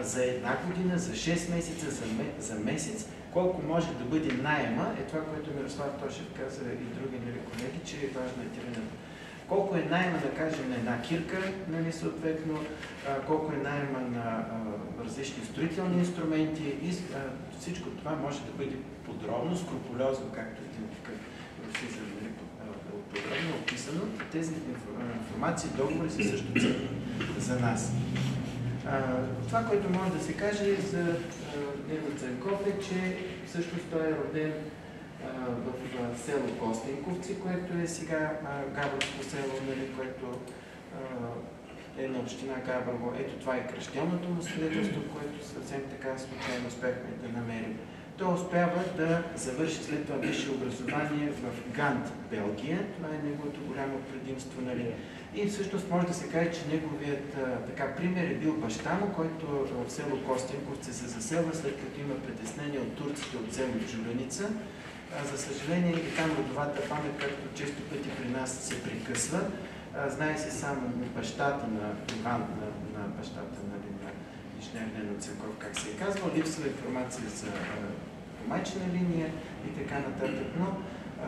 за една година, за 6 месеца, за месец, колко може да бъде наема, е това, което Мирослав Тошев каза и други колеги, че е важно етирането. Колко е найема, да кажем, на една кирка, нали, съответно, колко е найема на различни строителни инструменти и всичко това може да бъде подробно, скрупулезно, както един такъв подробно описано. Тези информации, договори са също ценни за нас. Това, което може да се каже за Нено Цанков е, че всъщност той е роден в село Костенковци, което е сега Габровско село, нали, което е на община Габрово. Ето това е кръщелното му свидетелство, което съвсем така случайно успяхме да намерим. Той успява да завърши след това висше образование в Гант, Белгия. Това е неговото голямо предимство. Нали. И всъщност може да се каже, че неговият пример е бил баща му, който в село Костенковци се заселва, след като има притеснение от турците от село Джуленица. За съжаление и там родовата памет, както често пъти при нас се прекъсва. Знае се само бащата на Иван, на бащата на инженер Нено Цанков, как се е казвал, липсва информация за майчина линия и така нататък, но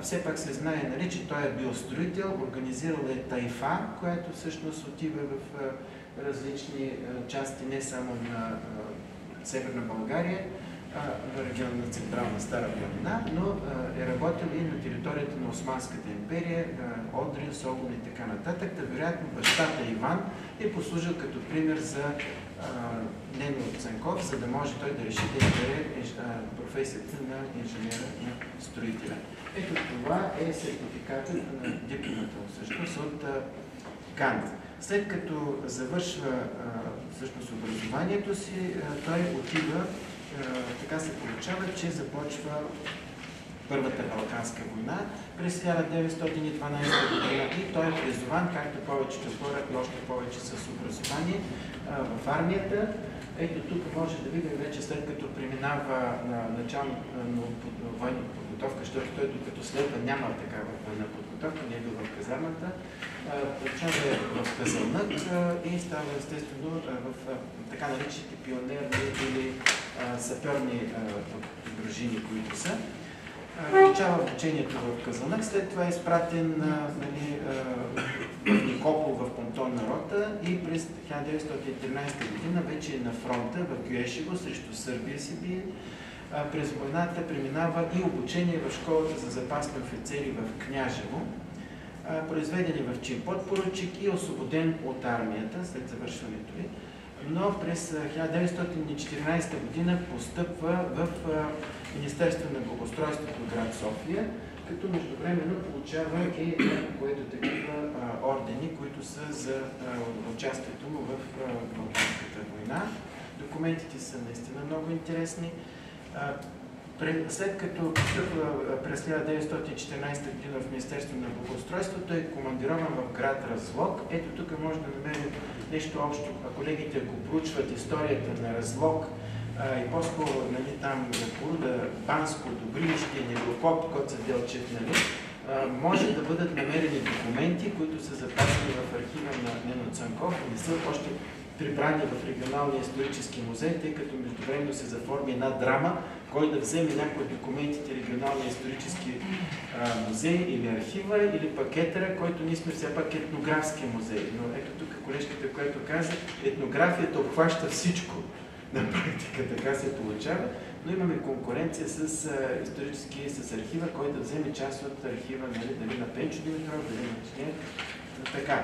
все пак се знае, нали, че той е бил строител, организирал е тайфа, която всъщност отива в различни части, не само на Северна България, в региона на Централна Стара планина, но е работил и на територията на Османската империя, Одрин, Солун и така нататък. Вероятно бащата Иван е послужил като пример за Нено Цанков, за да може той да реши да избере професията на инженера, на строителя. Ето това е сертификатът на дипломата всъщност от Гант. След като завършва всъщност образованието си, той отива, така се получава, че започва Първата Балканска война през 1912 година и той е призован, както повечето хора и още повече с образование в армията. Ето тук може да видим вече след като преминава на начално военна подготовка, защото той докато следва няма такава военна подготовка, не е бил в казармата, получава в Казълнък и става естествено в така наречените пионерни или саперни дружини, които са. Получава обучението в Казълнък, след това е изпратен в Никопол в понтонна рота и през 1913 година вече е на фронта в Гюешево срещу Сърбия си бие. През войната преминава и обучение в школата за запасни офицери в Княжево, произведен в чин подпоручик и освободен от армията след завършването ѝ. Но през 1914 година постъпва в Министерство на благоустройството в град София, като междувременно получава и няколко такива ордени, които са за участието му в Балканската война. Документите са наистина много интересни. След като постъпва през 1914 година в Министерство на благоустройството, е командирован в град Разлог. Ето тук може да намерим нещо общо. Колегите, ако проучват историята на Разлог и по-скоро там Поруда, Банско, Добрилище, Негокоп, Коца Делчев, може да бъдат намерени документи, които са запазени в архива на Нено Цанков и не са още прибрани в регионалния исторически музей, тъй като междувременно се заформи една драма, кой да вземе някои от документите регионалния исторически музей или архива, или пък етера, който ние сме все пак етнографски музей. Но ето тук колежката, която каза, етнографията обхваща всичко. На практика така се получава, но имаме конкуренция с исторически, с архива, който да вземе част от архива, дали на Пенчо Димитров, дали на Чинев, така.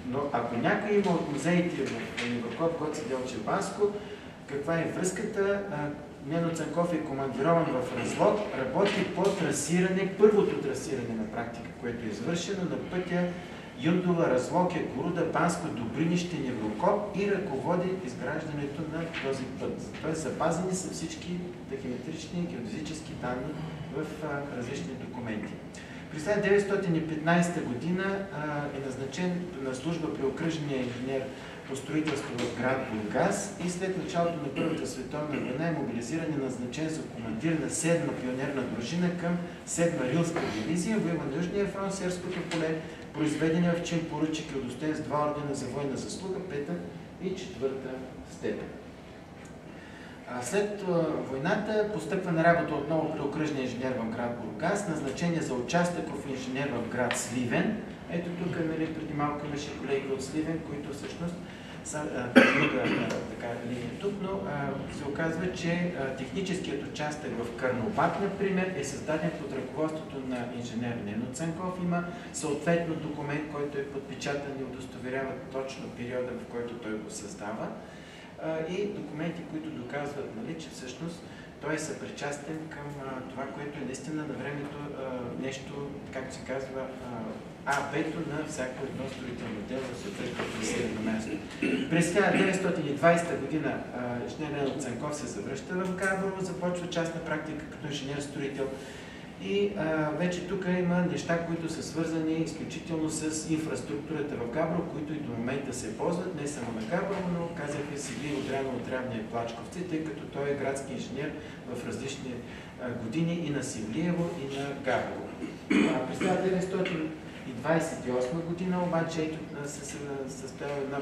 Но ако някой има от музеите в Негокоп, Гоце Делчев, Банско, каква е връзката? Нено Цанков е командирован в Разлог, работи по трасиране, първото трасиране на практика, което е извършено на пътя Юндова, Разлоке, Горуда, Банско, Добринище, Неврокоп и ръководи изграждането на този път. Тоест запазени са всички тахиметрични и геодезически данни в различни документи. През 1915 година е назначен на служба при окръжния инженер по строителство в град Бургас и след началото на Първата световна война е мобилизиран и назначен за командир на 7-ма пионерна дружина към 7-ма Рилска дивизия, воюва на Южния фронт, Серското поле, произведен в чин поручик и удостоен с 2 ордена за военна заслуга, 5-та и 4-та степен. След войната постъпва на работа отново при окръжния инженер в град Бургас, назначение за участъков инженер в град Сливен. Ето тук, нали, преди малко имаше колеги от Сливен, които всъщност са друга линия тук, но се оказва, че техническият участък в Карнобат, например, е създаден под ръководството на инженер Нено Цанков. Има съответно документ, който е подпечатан и удостоверява точно периода, в който той го създава. И документи, които доказват, нали, че всъщност той е съпричастен към това, което е наистина на времето нещо, както се казва, А-бето на всяко едно строително дело, съответното населено място. През 1920 година инженер Нено Цанков се завръща в Габрово, започва частна практика като инженер-строител. И вече тук има неща, които са свързани изключително с инфраструктурата в Габрово, които и до момента се ползват, не само на Габрово, но казахме Севлий Одряно от Равния и Плачковци, тъй като той е градски инженер в различни години и на Севлиево, и на Габрово. През 1928 година обаче се състоява едно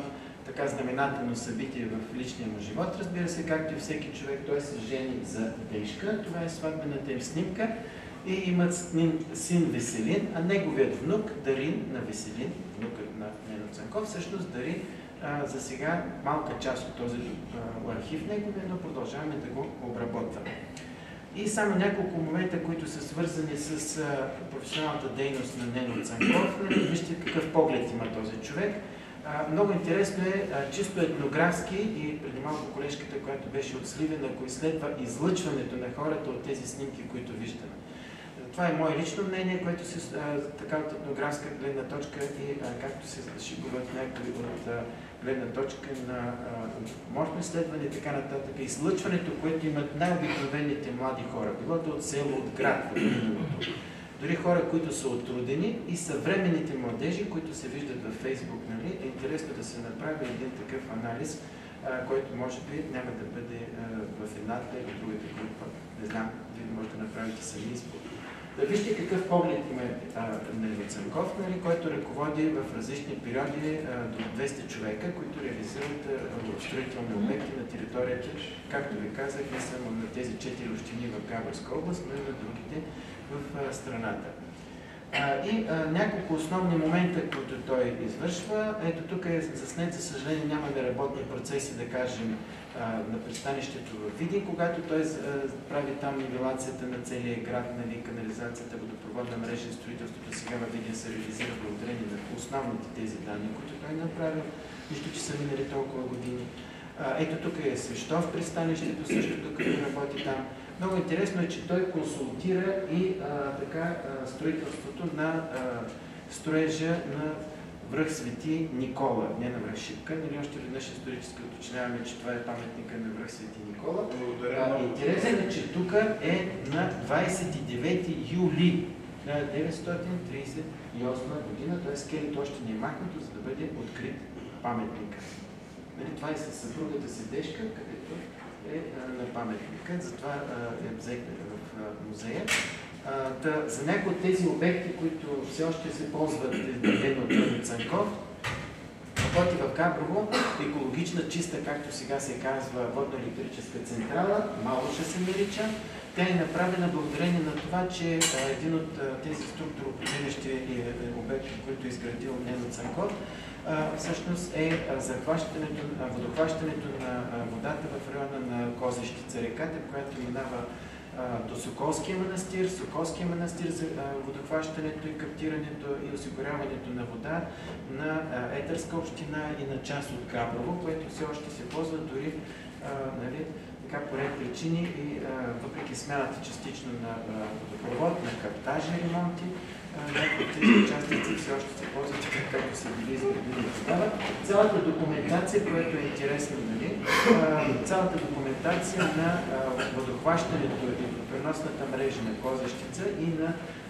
така знаменателно събитие в личния му живот. Разбира се, както и всеки човек, той се жени за Дежка. Това е сватбената им снимка. И имат син Веселин, а неговият внук Дарин на Веселин, внукът на Нено Цанков, всъщност Дарин за сега малка част от този архив неговия, но продължаваме да го обработваме. И само няколко момента, които са свързани с професионалната дейност на Нено Цанков. Вижте какъв поглед има този човек. Много интересно е, чисто етнографски, и преди малко колежката, която беше от Сливен, ако изследва излъчването на хората от тези снимки, които виждаме. Това е мое лично мнение, което се така от етнографска гледна точка и както се шегуват някои от гледна точка на мощно изследване и така нататък. Излъчването, което имат най-обикновените млади хора, било от село, от град, в миналото. Дори хора, които са отрудени, и съвременните младежи, които се виждат във Фейсбук, нали, е интересно да се направи един такъв анализ, който може би няма да бъде в едната или другата група. Не знам, вие може да направите сами избор. Да вижте какъв поглед има Нено Цанков, нали, който ръководи в различни периоди до 200 човека, които реализират строителни обекти на територията, както ви казах, не само на тези 4 общини в Габровска област, но и на другите в страната. И няколко основни момента, които той извършва. Ето тук е заснет, за съжаление нямаме работни процеси, да кажем, на пристанището в Видин, когато той прави там нивелацията на целия град, нали, канализацията, водопроводна мрежа и строителството. Сега във Видин се реализира благодарение на основните тези данни, които той направи, нищо, че са минали толкова години. Ето тук е Свищов пристанището, също тук работи там. Много интересно е, че той консултира и строителството на строежа на връх Свети Никола, не на връх Шипка. Нали, още веднъж исторически уточняваме, че това е паметника на връх Свети Никола. Интересно е, че тук е на 29 юли 1938 година, т.е. скелето още не е махнато, за да бъде открит паметника. Нали, това е със съпругата си Дежка, където е на паметника, затова е взехме в музея. За някои от тези обекти, които все още се ползват от Нено Цанков, работи в Габрово екологична, чиста, както сега се казва, водно-електрическа централа, Малоша се нарича. Тя е направена благодарение на това, че един от тези структуроопределящи обекти, които е изградил Нено Цанков, всъщност е водохващането на водата в района на Козещица, реката, която минава до Соколския манастир. Соколския манастир за водохващането и каптирането и осигуряването на вода на Етърска община и на част от Габрово, което все още се ползва дори нали, така по ред причини и въпреки смяната частично на водопровод, на каптажи ремонти, някои от тези участници все още се ползват така, както са били изградени тогава. Цялата документация, която е интересна, нали, цялата документация на водохващането и преносната мрежа на Козещица и на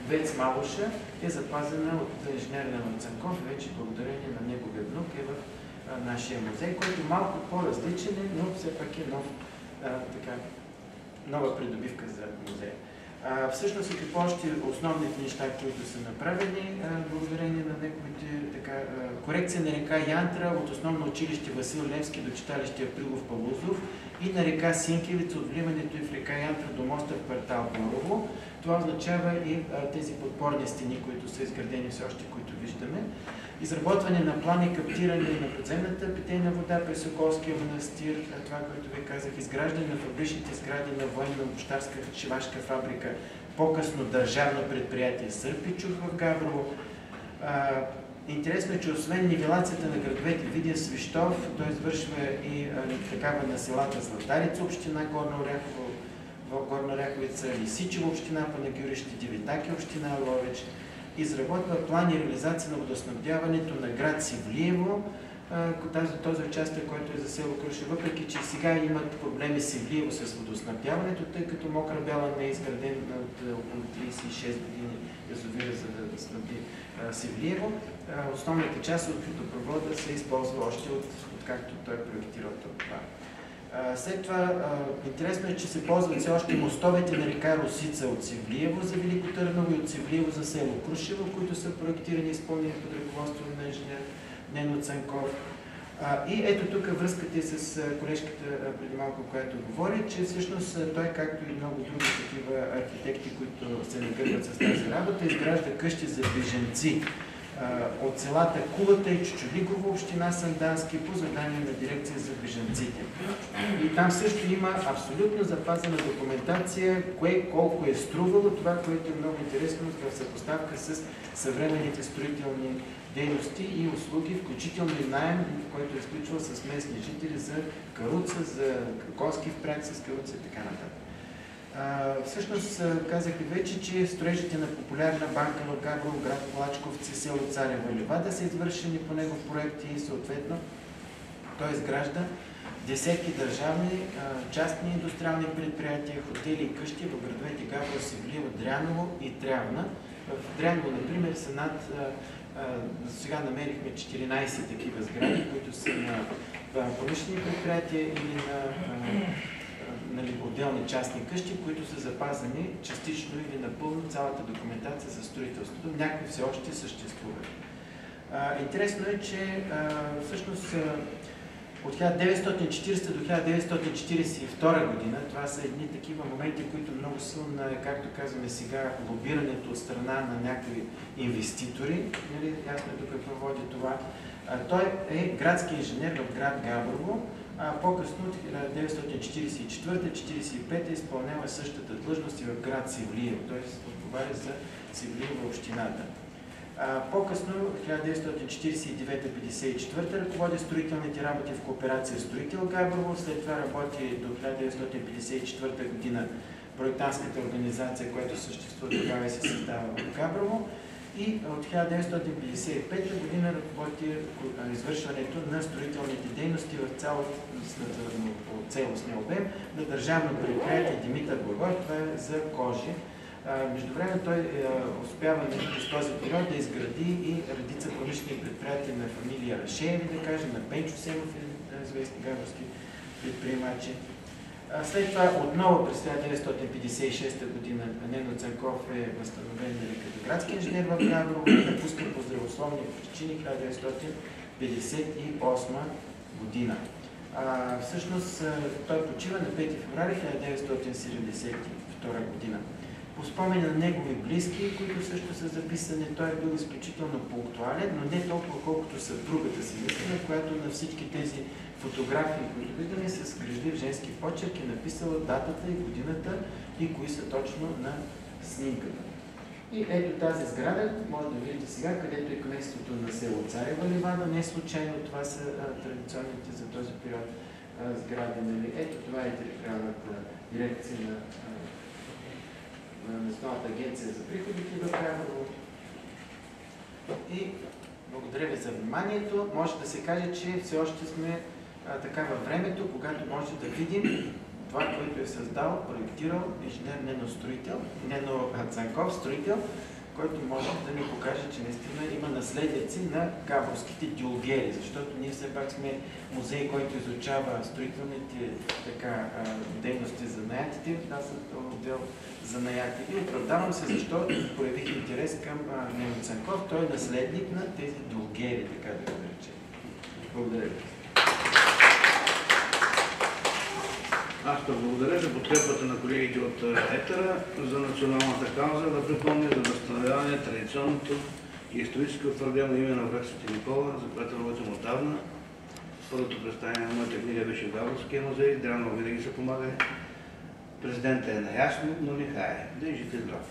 ВЕЦ Малуша е запазена от инженер Нено Цанков, вече благодарение на неговия внук е в нашия музей, който е малко по-различен, но все пак е нова придобивка за музея. Всъщност и какво още основните неща, които са направени, благодарение на неговите корекция на река Янтра от основно училище Васил Левски до читалище Априлов Павлузов и на река Синкевица от вливането и в река Янтра до моста в квартал Борово. Това означава и тези подпорни стени, които са изградени все още, които виждаме. Изработване на план и каптиране на подземната питейна вода през Соколския манастир, това, което ви казах, изграждане на фабричните сгради на военно-мощарска шивашка фабрика, по-късно държавно предприятие Сърпичук в Габрово. Интересно е, че освен нивелацията на градовете Видин, Свищов, той извършва и такава на селата Златарица, община Горна Оряховица, Лисичево, община Панагюрище, Дивитаки, община Ловеч. Изработва план и реализация на водоснабдяването на град Севлиево, този участък, който е за село Круши, въпреки че сега имат проблеми Севлиево с водоснабдяването, тъй като Мокра Бяла не е изграден от около 36 години язовира, за да снабди Севлиево. Основната част от водопровода се използва още откакто той е проектирал това. След това, интересно е, че се ползват все още мостовете на река Росица от Севлиево за Велико Търново и от Севлиево за село Крушево, които са проектирани и изпълнени под ръководство на инженер Нено Цанков. И ето тук връзката с колежката преди малко, която говори, че всъщност той, както и много други такива архитекти, които се нагърват с тази работа, изгражда къщи за бежанци от селата Кулата и Чучулигово, община Сандански, по задание на дирекция за бежанците. И там също има абсолютно запазена документация, колко е струвало, това, което е много интересно в съпоставка с съвременните строителни дейности и услуги, включително и наем, който е изключвал с местни жители за каруца, за конски впряг с каруца и така нататък. Всъщност казах и вече, че строежите на популярна банка в Габрово, град Плачковци, село Царево и Ливада са извършени по негов проект и съответно той изгражда десетки държавни, частни индустриални предприятия, хотели и къщи в градовете Габрово, Севлиево, Дряново и Трявна. В Дряново, например, са над сега намерихме 14 такива сгради, които са на промишлени предприятия или на отделни частни къщи, които са запазени частично или напълно цялата документация за строителството. Някои все още съществуват. Интересно е, че всъщност от 1940 до 1942 година, това са едни такива моменти, които много силно, както казваме сега, лобирането от страна на някои инвеститори. Ясно е до какво води това. Той е градски инженер в град Габрово, по-късно от 1944-1945 изпълнява същата длъжност и в град Севлиево, т.е. отговаря за Севлиево общината. По-късно, в 1949-1954 ръководи строителните работи в кооперация Строител Габрово, след това работи до 1954 година проектантската организация, която съществува тогава и се създава в Габрово. И от 1955 година ръководи извършването на строителните дейности в цялостния обем на държавно предприятие Димитър Благой, това е за кожи. Междувременно той успява през този период да изгради и редица промишлени предприятия на фамилия Рашееви, да кажем, на Пенчо Семов, известни габровски предприемачи. След това отново през 1956 година Нено Цанков е възстановен като градски инженер в Габрово и напуска по здравословни причини 1958 година. Всъщност той почива на 5 февруари 1972 година. По спомени на негови близки, които също са записани, той е бил изключително пунктуален, но не толкова колкото съпругата си, която на всички тези фотографии, които виждаме, с грижлив женски почерк е написала датата и годината и кои са точно на снимката. И ето тази сграда, може да видите сега, където е кметството на село Царева Ливада. Не случайно това са традиционните за този период сгради. Ето това е териториалната дирекция на Националната агенция за приходите в Габрово. И благодаря ви за вниманието. Може да се каже, че все още сме така във времето, когато може да видим това, което е създал, проектирал инженер Нено строител, Нено Цанков, строител, който може да ни покаже, че наистина има наследници на габровските дюлгери, защото ние все пак сме музей, който изучава строителните дейности за наятите, аз съм отдел за наяти. И оправдавам се, защо проявих интерес към Нено Цанков. Той е наследник на тези дюлгери, така да го наречем. Благодаря ви. Аз ще благодаря за подкрепата на колегите от Етера за националната кауза, да припомня за възстановяване на традиционното и исторически утвърдено име на връх Свети Никола, за което работим отдавна. Първото представяне на моята книга беше в Габровския музей, древно винаги са помагали. Президентът е наясно, но не хае. Да и жив и здрав.